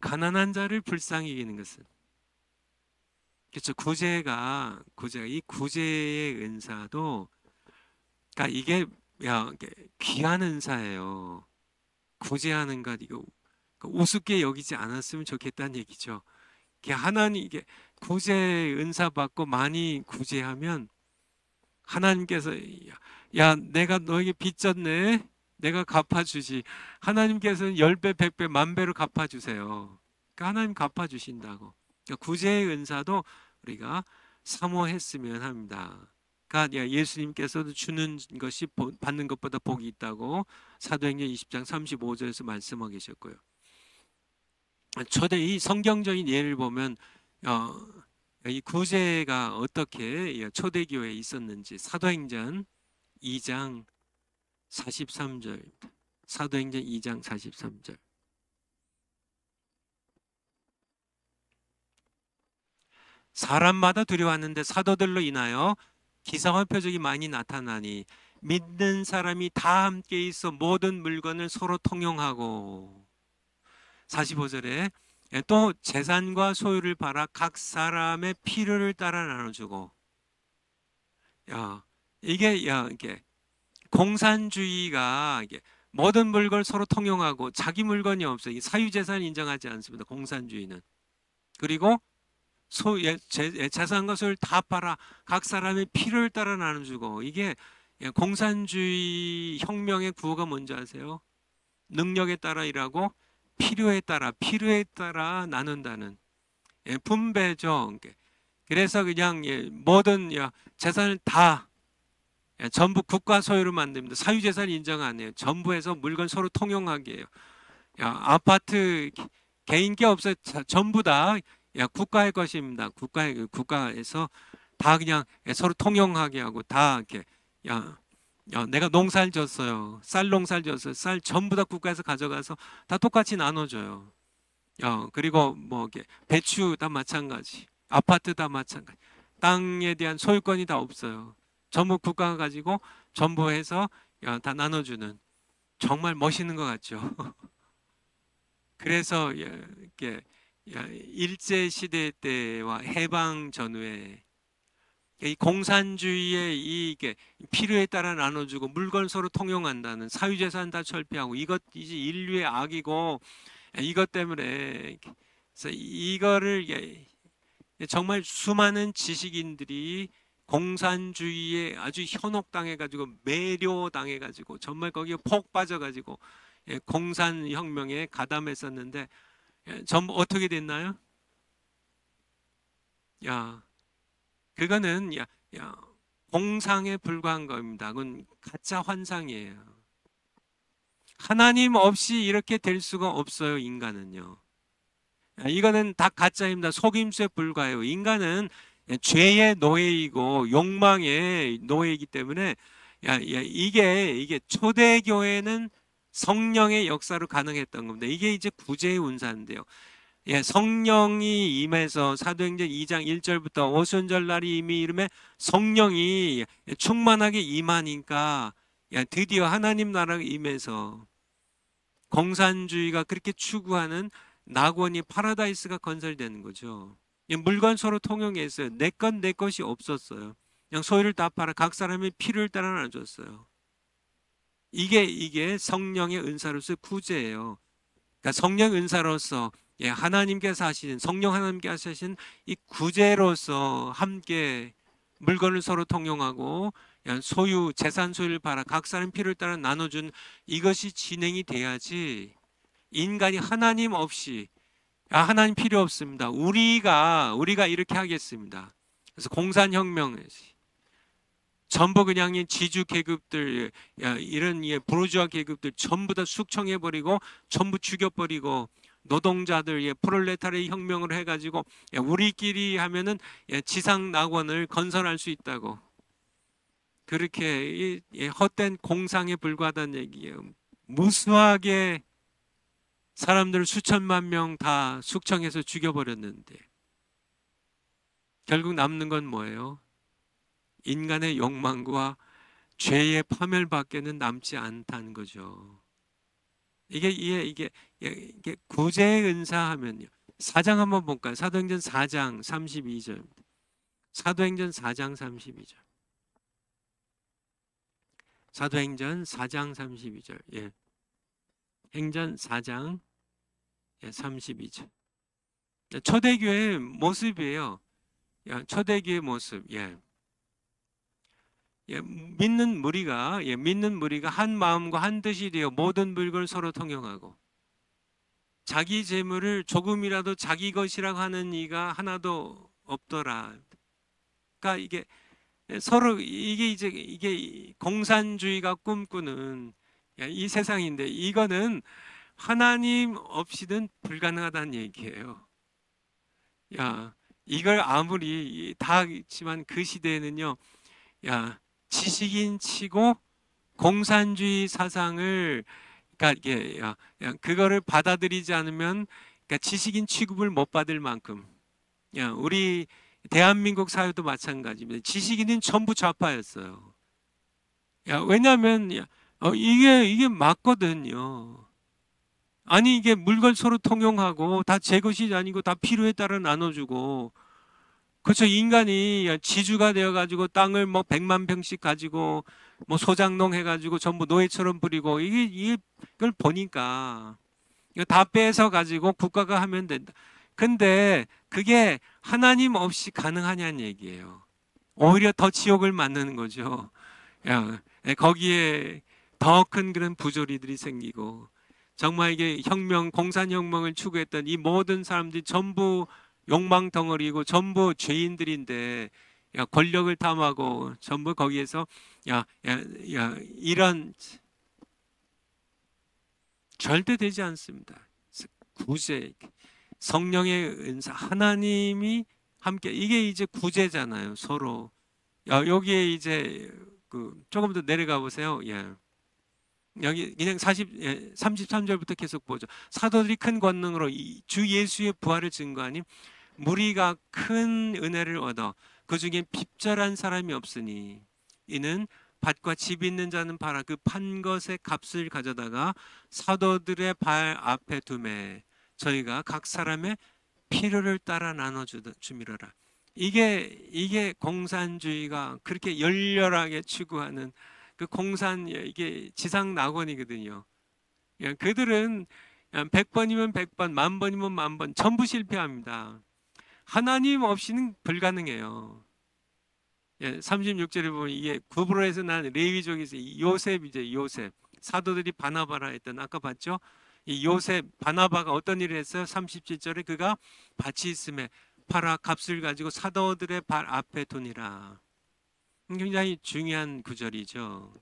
가난한 자를 불쌍히 여기는 것은, 그렇죠. 구제가 이 구제의 은사도, 그러니까 이게 귀한 은사예요. 구제하는 것, 이거 우습게 여기지 않았으면 좋겠다는 얘기죠. 이게 구제 은사 받고 많이 구제하면 하나님께서 내가 너에게 빚졌네, 내가 갚아주지. 하나님께서는 10배, 100배, 10,000배로 갚아주세요. 그러니까 하나님 갚아주신다고. 그러니까 구제의 은사도 우리가 사모했으면 합니다. 그러니까 예수님께서도 주는 것이 받는 것보다 복이 있다고 사도행전 20장 35절에서 말씀하고 계셨고요. 초대 이 성경적인 예를 보면 이 구제가 어떻게 초대교회에 있었는지 사도행전 2장 43절입니다. 사도행전 2장 43절. 사람마다 두려워하는데 사도들로 인하여 기사와 표적이 많이 나타나니 믿는 사람이 다 함께 있어 모든 물건을 서로 통용하고. 45절에 또 재산과 소유를 팔아 각 사람의 필요를 따라 나눠주고. 이게 공산주의가 모든 물건을 서로 통용하고 자기 물건이 없어요. 이게 사유재산 인정하지 않습니다. 공산주의는. 그리고 재산과 소유를 다 팔아 각 사람의 필요를 따라 나눠주고. 이게 공산주의 혁명의 구호가 뭔지 아세요? 능력에 따라 일하고 필요에 따라 나눈다는 분배죠. 그래서 그냥 모든 재산을 다 전부 국가 소유로 만듭니다. 사유재산 인정 안 해요. 전부 해서 물건 서로 통용하게 해요. 아파트 개인 게 없어요. 전부 다 국가의 것입니다. 국가에서 다 그냥 서로 통용하게 하고 다 이렇게 내가 농사를 졌어요. 쌀 농사를 졌어요. 쌀 전부 다 국가에서 가져가서 다 똑같이 나눠줘요. 그리고 뭐 이렇게 배추 다 마찬가지. 아파트 다 마찬가지. 땅에 대한 소유권이 다 없어요. 전부 국가가 가지고 전부 해서 다 나눠주는 정말 멋있는 것 같죠. 그래서 이렇게 일제 시대 때와 해방 전후에 이 공산주의의 이게 필요에 따라 나눠주고 물건 서로 통용한다는 사유재산 다 철폐하고 이것 이제 인류의 악이고 이것 때문에 그래서 이거를 정말 수많은 지식인들이 공산주의에 아주 현혹당해가지고 매료당해가지고 정말 거기에 폭 빠져가지고 공산혁명에 가담했었는데 전부 어떻게 됐나요? 그거는 공상에 불과한 겁니다. 그건 가짜 환상이에요. 하나님 없이 이렇게 될 수가 없어요, 인간은요. 이거는 다 가짜입니다. 속임수에 불과해요. 인간은 죄의 노예이고 욕망의 노예이기 때문에 이게 초대교회는 성령의 역사로 가능했던 겁니다. 이게 이제 구제의 운사인데요. 성령이 임해서 사도행전 2장 1절부터 오순절 날이 이미 이름에 성령이 충만하게 임하니까 드디어 하나님 나라가 임해서 공산주의가 그렇게 추구하는 낙원이 파라다이스가 건설되는 거죠. 물건 서로 통용했어요. 내 건 내 것이 없었어요. 그냥 소유를 다 팔아 각 사람의 필요를 따라 나눠줬어요. 이게 성령의 은사로서의 구제예요. 그러니까 성령 은사로서 하나님께서 하시는 성령 하나님께서 하신 이 구제로서 함께 물건을 서로 통용하고 소유 재산 소유를 팔아 각 사람 필요를 따라 나눠준 이것이 진행이 돼야지 인간이 하나님 없이 하나님 필요 없습니다. 우리가 이렇게 하겠습니다. 그래서 공산혁명 전부 그냥 지주 계급들 이런 부르주아 계급들 전부 다 숙청해버리고 전부 죽여버리고 노동자들 프롤레타리아 혁명을 해가지고 우리끼리 하면은 지상 낙원을 건설할 수 있다고 그렇게 헛된 공상에 불과하다는 얘기예요. 무수하게 사람들 수천만 명 다 숙청해서 죽여버렸는데 결국 남는 건 뭐예요? 인간의 욕망과 죄의 파멸밖에는 남지 않다는 거죠. 이게 구제의 은사 하면요. 4장 한번 볼까요? 사도행전 4장 32절. 사도행전 4장 32절. 사도행전 4장 32절. 행전 4장 32절. 초대교회의 모습이에요. 초대교회의 모습. 믿는 무리가 한 마음과 한 뜻이 되어 모든 물건을 서로 통용하고 자기 재물을 조금이라도 자기 것이라고 하는 이가 하나도 없더라. 그러니까 이게 서로 이게 공산주의가 꿈꾸는 이 세상인데 이거는 하나님 없이는 불가능하다는 얘기예요. 이걸 아무리 다 있지만 그 시대에는요. 지식인 치고 공산주의 사상을 그러니까 그거를 받아들이지 않으면 그러니까 지식인 취급을 못 받을 만큼 우리 대한민국 사회도 마찬가지입니다. 지식인은 전부 좌파였어요. 왜냐하면 이게 맞거든요. 아니 이게 물건 서로 통용하고 다 제 것이 아니고 다 필요에 따라 나눠주고 그렇죠. 인간이 지주가 되어가지고 땅을 뭐 100만 평씩 가지고 뭐 소장농 해가지고 전부 노예처럼 부리고 이걸 보니까 이거 다 빼서 가지고 국가가 하면 된다. 근데 그게 하나님 없이 가능하냐는 얘기예요. 오히려 더 지옥을 만드는 거죠. 거기에 더 큰 그런 부조리들이 생기고 정말 이게 공산혁명을 추구했던 이 모든 사람들이 전부 욕망 덩어리고 전부 죄인들인데 야, 권력을 탐하고 전부 거기에서 이런 절대 되지 않습니다. 구제, 성령의 은사, 하나님이 함께 이게 이제 구제잖아요. 서로. 여기에 이제 조금 더 내려가 보세요. 예. 여기 그냥 33절부터 계속 보죠. 사도들이 큰 권능으로 주 예수의 부활을 증거하니 무리가 큰 은혜를 얻어 그 중에 핍절한 사람이 없으니 이는 밭과 집 있는 자는 팔아 그 판 것의 값을 가져다가 사도들의 발 앞에 두매 저희가 각 사람의 필요를 따라 나눠 주미러라. 이게 공산주의가 그렇게 열렬하게 추구하는 그 공산 이게 지상 낙원이거든요. 그들은 100번이면 100번, 10,000번이면 10,000번 전부 실패합니다. 하나님 없이는 불가능해요. 36절에 보면 이게 구브로에서 난 레위족에서 요셉이죠. 요셉. 사도들이 바나바라 했던 아까 봤죠? 이 요셉 바나바가 어떤 일을 했어요? 37절에 그가 밭이 있음에 팔아 값을 가지고 사도들의 발 앞에 두니라. 굉장히 중요한 구절이죠.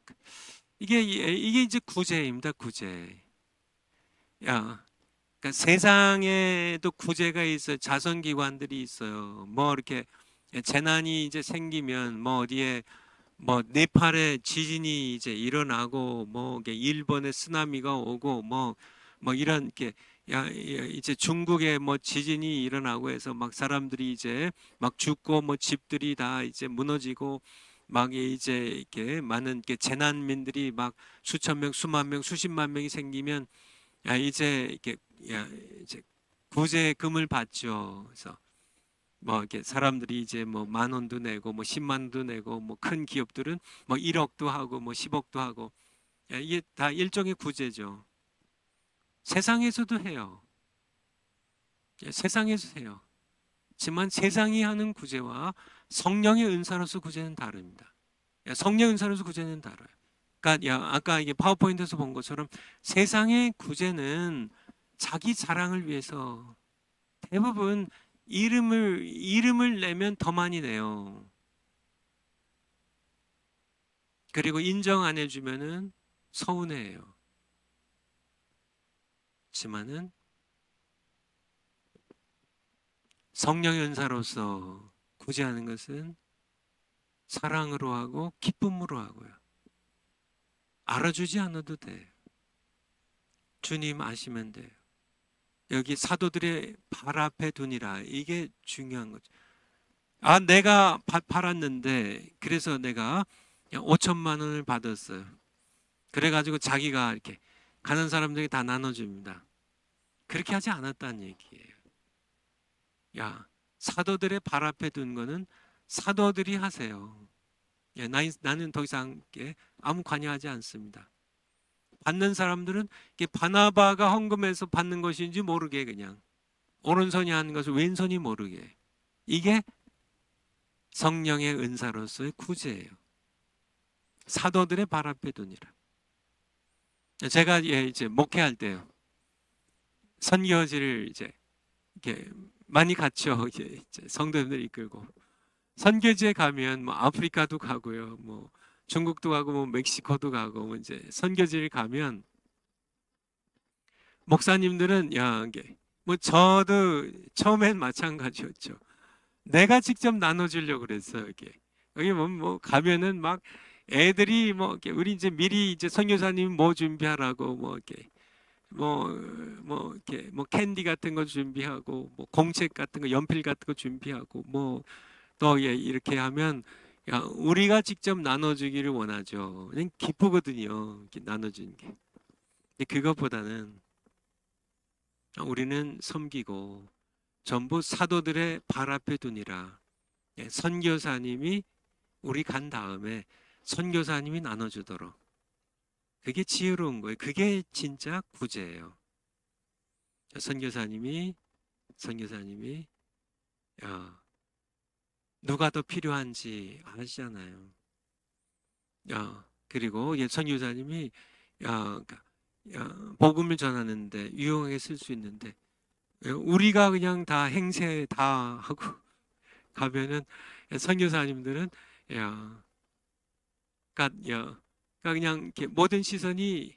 이게 이제 구제입니다. 구제. 그러니까 세상에도 구제가 있어요. 자선기관들이 있어요. 뭐 이렇게 재난이 이제 생기면 뭐 어디에 뭐 네팔에 지진이 이제 일어나고 뭐 일본에 쓰나미가 오고 뭐 이런 게 이제 중국에 뭐 지진이 일어나고 해서 막 사람들이 이제 막 죽고 뭐 집들이 다 이제 무너지고 막 이제 이렇게 많은 재난민들이 막 수천 명, 수만 명, 수십만 명이 생기면 이제 이렇게 이제 구제금을 받죠. 그래서 뭐 이렇게 사람들이 이제 뭐 10,000원도 내고 뭐 10만도 내고 뭐 큰 기업들은 뭐 1억도 하고 뭐 10억도 하고 이게 다 일종의 구제죠. 세상에서도 해요. 세상에서 해요. 하지만 세상이 하는 구제와 성령의 은사로서 구제는 다릅니다. 성령의 은사로서 구제는 다르요. 그러니까 아까 이게 파워포인트에서 본 것처럼 세상의 구제는 자기 자랑을 위해서 대부분 이름을 내면 더 많이 내요. 그리고 인정 안 해주면은 서운해해요. 하지만은 성령의 은사로서 구제하는 것은 사랑으로 하고 기쁨으로 하고요. 알아주지 않아도 돼요. 주님 아시면 돼요. 여기 사도들의 발 앞에 두니라. 이게 중요한 거죠. 내가 팔았는데 그래서 내가 5천만 원을 받았어요. 그래가지고 자기가 이렇게 가는 사람들에게 다 나눠줍니다. 그렇게 하지 않았다는 얘기예요. 사도들의 발 앞에 둔 거는 사도들이 하세요. 나는 더 이상 아무 관여하지 않습니다. 받는 사람들은 바나바가 헌금해서 받는 것인지 모르게 그냥 오른손이 하는 것을 왼손이 모르게. 이게 성령의 은사로서의 구제예요. 사도들의 발 앞에 두니라. 제가 이제 목회할 때요. 선교지를 이제 이렇게 많이 갔죠. 이제 성도들 이끌고 선교지에 가면 뭐 아프리카도 가고요. 뭐 중국도 가고 뭐 멕시코도 가고 뭐 이제 선교지를 가면 목사님들은 이게 뭐 저도 처음엔 마찬가지였죠. 내가 직접 나눠주려고 그랬어요. 이게 여기 뭐 가면은 막 애들이 뭐 이렇게 우리 이제 미리 이제 선교사님 뭐 준비하라고 뭐 이렇게 이렇게 뭐 캔디 같은 거 준비하고 뭐 공책 같은 거 연필 같은 거 준비하고 뭐 또 이렇게 하면 우리가 직접 나눠주기를 원하죠. 그냥 기쁘거든요. 이렇게 나눠주는 게. 근데 그것보다는 우리는 섬기고 전부 사도들의 발 앞에 두니라. 선교사님이 우리 간 다음에 선교사님이 나눠주도록. 그게 지혜로운 거예요. 그게 진짜 구제예요. 선교사님이 누가 더 필요한지 아시잖아요. 그리고 선교사님이 복음을 전하는데 유용하게 쓸 수 있는데 우리가 그냥 다 행세 다 하고 가면은 선교사님들은 야, 그냥 이렇게 모든 시선이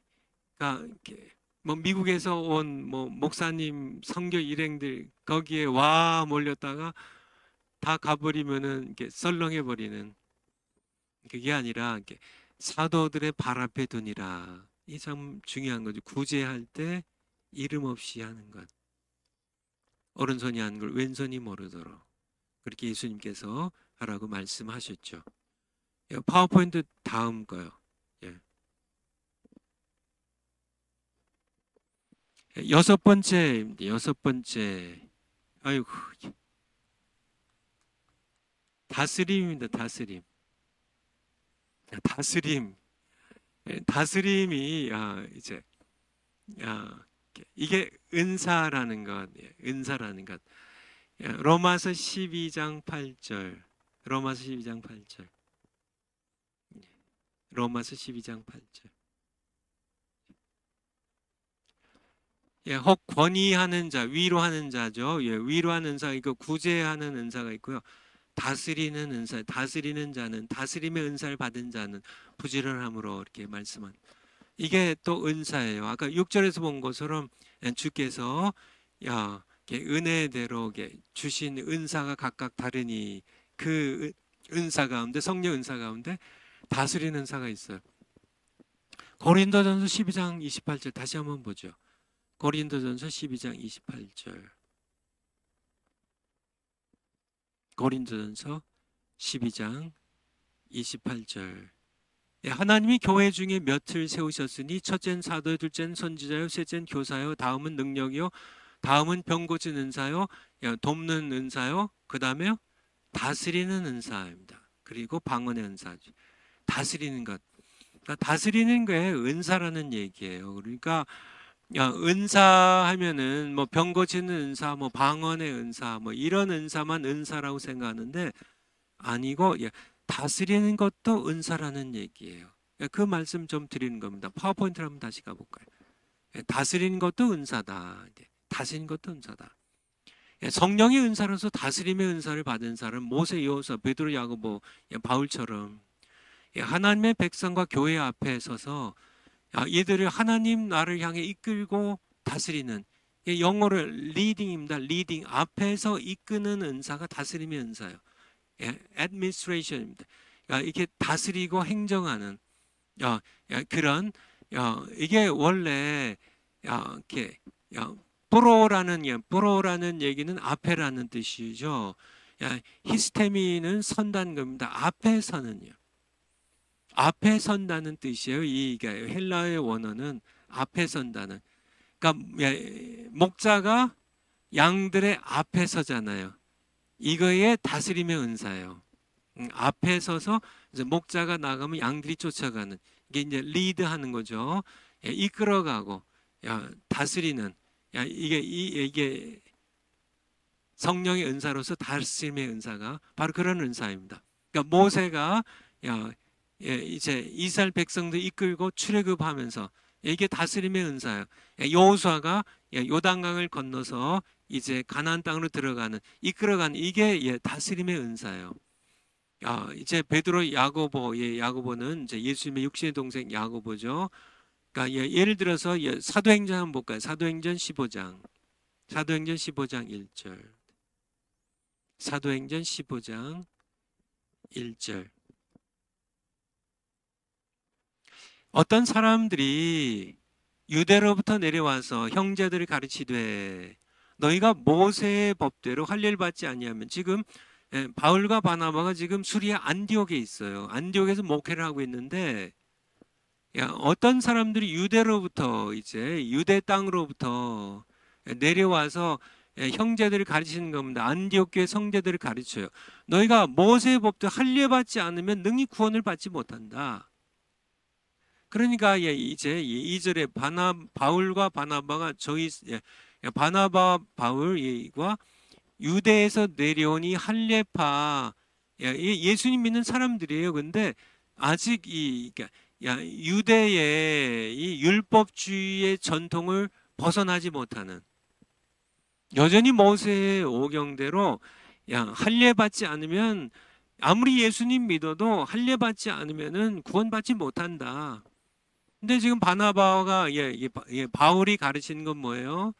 이렇게 뭐 미국에서 온 뭐 목사님 선교 일행들 거기에 와 몰렸다가 다 가버리면은 이렇게 썰렁해 버리는 그게 아니라 이렇게 사도들의 발 앞에 두니라. 이 참 중요한 거죠. 구제할 때 이름 없이 하는 것. 오른손이 하는 걸 왼손이 모르도록 그렇게 예수님께서 하라고 말씀하셨죠. 파워포인트 다음 거요. 예. 여섯 번째. 아이고, 다스림입니다. 다스림. 다스림이 이제 이게 은사라는 것, 은사라는 것. 로마서 12장 8절. 로마서 12장 8절. 로마서 12장 8절. 혹 권위하는 자, 위로하는 자죠. 위로하는 은사가 있고 구제하는 은사가 있고요. 다스리는 은사, 다스리는 자는 다스림의 은사를 받은 자는 부지런함으로 이렇게 말씀한 이게 또 은사예요. 아까 6절에서 본 것처럼 주께서 은혜대로 주신 은사가 각각 다르니 그 은사 가운데 성령 은사 가운데 다스리는 은사가 있어요. 고린도전서 12장 28절 다시 한번 보죠. 고린도전서 12장 28절. 고린도전서 12장 28절. 하나님이 교회 중에 몇을 세우셨으니 첫째는 사도요, 둘째는 선지자요, 셋째는 교사요, 다음은 능력이요, 다음은 병 고치는 은사요, 돕는 은사요, 그 다음에요 다스리는 은사입니다. 그리고 방언의 은사죠. 다스리는 것. 그러니까 다스리는 게 은사라는 얘기예요. 그러니까 은사하면은 뭐 병 고치는 은사, 뭐 방언의 은사, 뭐 이런 은사만 은사라고 생각하는데 아니고 다스리는 것도 은사라는 얘기예요. 그 말씀 좀 드리는 겁니다. 파워포인트를 한번 다시 가볼까요? 다스리는 것도 은사다. 다스리는 것도 은사다. 성령의 은사로서 다스림의 은사를 받은 사람 모세, 여호수아, 베드로, 야고보, 바울처럼 하나님의 백성과 교회 앞에 서서 얘들을 하나님 나를 향해 이끌고 다스리는 영어로 리딩입니다. 리딩 앞에서 이끄는 은사가 다스림의 은사예요. administration입니다. 이렇게 다스리고 행정하는 그런 이게 원래 이렇게 프로라는 얘기는 앞에라는 뜻이죠. 히스테미는 선다는 겁니다. 앞에 서는요. 앞에 선다는 뜻이에요. 이게 헬라의 원어는 앞에 선다는. 그러니까 목자가 양들의 앞에 서잖아요. 이거에 다스림의 은사예요. 앞에 서서 이제 목자가 나가면 양들이 쫓아가는 이게 이제 리드하는 거죠. 이끌어가고 다스리는 이게 성령의 은사로서 다스림의 은사가 바로 그런 은사입니다. 그러니까 모세가 이제 이스라엘 백성들 이끌고 출애굽하면서 이게 다스림의 은사예요. 여호수아가 요단강을 건너서 이제 가나안 땅으로 들어가는 이끌어가는 이게 다스림의 은사예요. 이제 베드로, 야고보는 이제 예수님의 육신의 동생 야고보죠. 그러니까 예를 들어서 사도행전 한번 볼까요? 사도행전 15장 1절. 사도행전 15장 1절. 어떤 사람들이 유대로부터 내려와서 형제들을 가르치되 너희가 모세의 법대로 할례를 받지 아니하면 지금 바울과 바나바가 지금 수리아 안디옥에 있어요. 안디옥에서 목회를 하고 있는데 어떤 사람들이 유대로부터 이제 유대 땅으로부터 내려와서 형제들을 가르치는 겁니다. 안디옥 교회 성제들을 가르쳐요. 너희가 모세의 법대로 할례 받지 않으면 능히 구원을 받지 못한다. 그러니까 이제 2절에 바울과 바나바가 바나바 바울과 유대에서 내려오니 할례파 예수님 믿는 사람들이에요. 근데 아직 유대의 이 율법주의의 전통을 벗어나지 못하는 여전히 모세의 오경대로 할례 받지 않으면 아무리 예수님 믿어도 할례 받지 않으면은 구원받지 못한다. 근데 지금 바나바가 바울이 가르치는 건 뭐예요?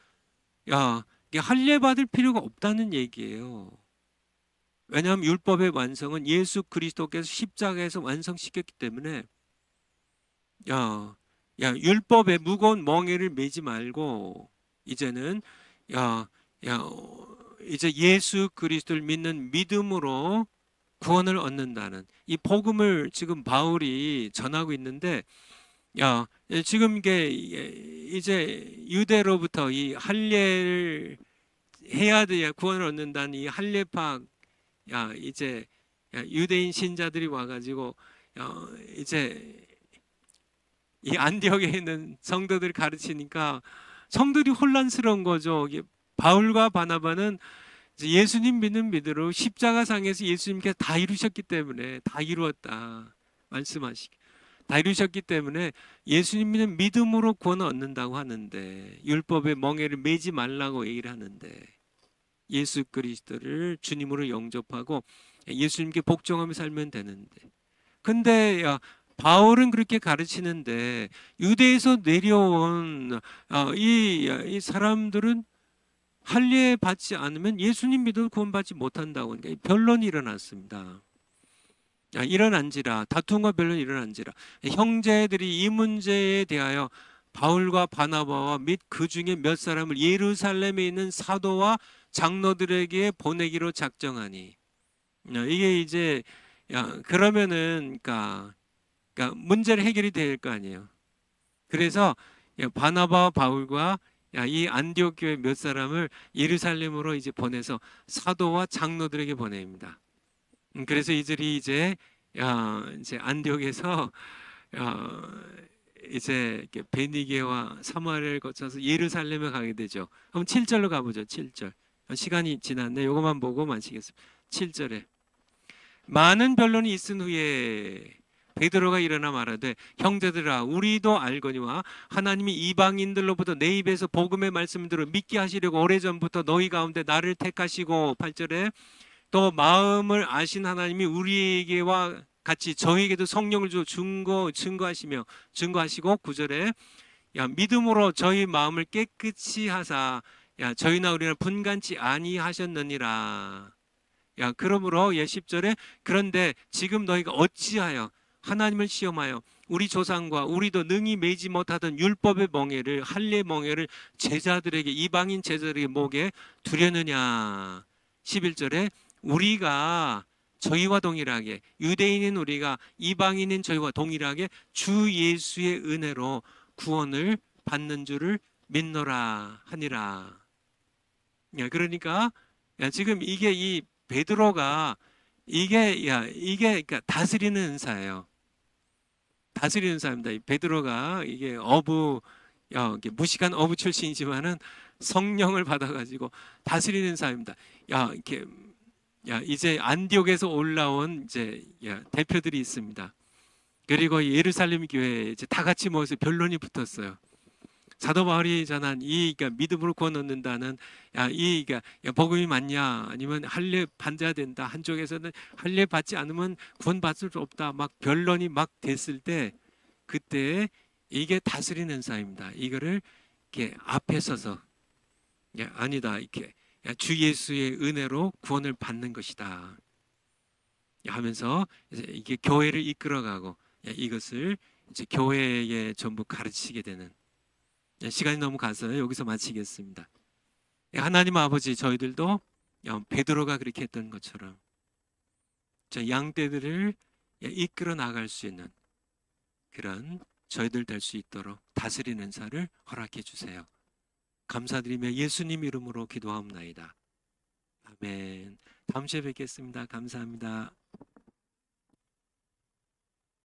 이게 할례 받을 필요가 없다는 얘기예요. 왜냐하면 율법의 완성은 예수 그리스도께서 십자가에서 완성시켰기 때문에 야, 율법의 무거운 멍에를 메지 말고 이제는 야, 이제 예수 그리스도를 믿는 믿음으로 구원을 얻는다는 이 복음을 지금 바울이 전하고 있는데 지금 이게 이제 유대로부터 이 할례를 해야 돼야 구원을 얻는다는 이 할례파 이제 유대인 신자들이 와가지고 이제 이 안디옥에 있는 성도들 가르치니까 성들이 혼란스러운 거죠. 바울과 바나바는 예수님 믿는 믿음으로 십자가상에서 예수님께서 다 이루셨기 때문에 다 이루었다 말씀하시기 다 이루셨기 때문에 예수님 믿는 믿음으로 구원을 얻는다고 하는데 율법의 멍에를 매지 말라고 얘기를 하는데 예수 그리스도를 주님으로 영접하고 예수님께 복종하며 살면 되는데 근데 바울은 그렇게 가르치는데 유대에서 내려온 이 사람들은 할례 받지 않으면 예수님 믿어도 구원받지 못한다고 하니까 변론이 일어났습니다. 일어난지라 다툼과 변론이 일어난지라 형제들이 이 문제에 대하여 바울과 바나바와 및 그 중에 몇 사람을 예루살렘에 있는 사도와 장로들에게 보내기로 작정하니 이게 이제 그러면은 그러니까 문제를 해결이 될 거 아니에요. 그래서 바나바와 바울과 이 안디옥 교회 몇 사람을 예루살렘으로 이제 보내서 사도와 장로들에게 보냅니다. 그래서 이들이 이제 안디옥에서 이제 베니게와 사마리아를 거쳐서 예루살렘에 가게 되죠. 그럼 7절로 가보죠. 7절. 시간이 지났네. 이것만 보고 마치겠습니다. 7절에 많은 변론이 있은 후에 베드로가 일어나 말하되 형제들아 우리도 알거니와 하나님이 이방인들로부터 내 입에서 복음의 말씀을 들어 믿게 하시려고 오래전부터 너희 가운데 나를 택하시고 8절에 또 마음을 아신 하나님이 우리에게와 같이 저희에게도 성령을 주어 증거하시고 9절에 믿음으로 저희 마음을 깨끗이 하사 저희나 우리나 분간치 아니하셨느니라. 그러므로 10절에 그런데 지금 너희가 어찌하여 하나님을 시험하여 우리 조상과 우리도 능히 매지 못하던 율법의 멍에를 할례 멍에를 제자들에게 이방인 제자들에게 목에 두려느냐. 11절에 우리가 저희와 동일하게 유대인인 우리가 이방인인 저희와 동일하게 주 예수의 은혜로 구원을 받는 줄을 믿노라 하니라. 그러니까 지금 이게 이 베드로가 이게 그러니까 다스리는 은사예요. 다스리는 은사입니다. 이 베드로가 이게 무식한 어부 출신이지만은 성령을 받아가지고 다스리는 은사입니다. 이렇게 이제 안디옥에서 올라온 이제 대표들이 있습니다. 그리고 예루살렘 교회에 이제 다 같이 모여서 변론이 붙었어요. 사도 바울이 전한 그러니까 믿음으로 구원 얻는다는 그러니까 복음이 맞냐 아니면 할례 받아야 된다. 한쪽에서는 할례 받지 않으면 구원받을 수 없다. 막 변론이 막 됐을 때 그때 이게 다스리는 은사입니다. 이거를 이렇게 앞에 서서 아니다 이렇게 주 예수의 은혜로 구원을 받는 것이다 하면서 이게 교회를 이끌어가고 이것을 이제 교회에 전부 가르치게 되는 시간이 너무 가서 여기서 마치겠습니다. 하나님 아버지 저희들도 베드로가 그렇게 했던 것처럼 저 양떼들을 이끌어 나갈 수 있는 그런 저희들 될 수 있도록 다스리는 은사를 허락해 주세요. 감사드리며 예수님 이름으로 기도하옵나이다. 아멘. 다음 주에 뵙겠습니다. 감사합니다.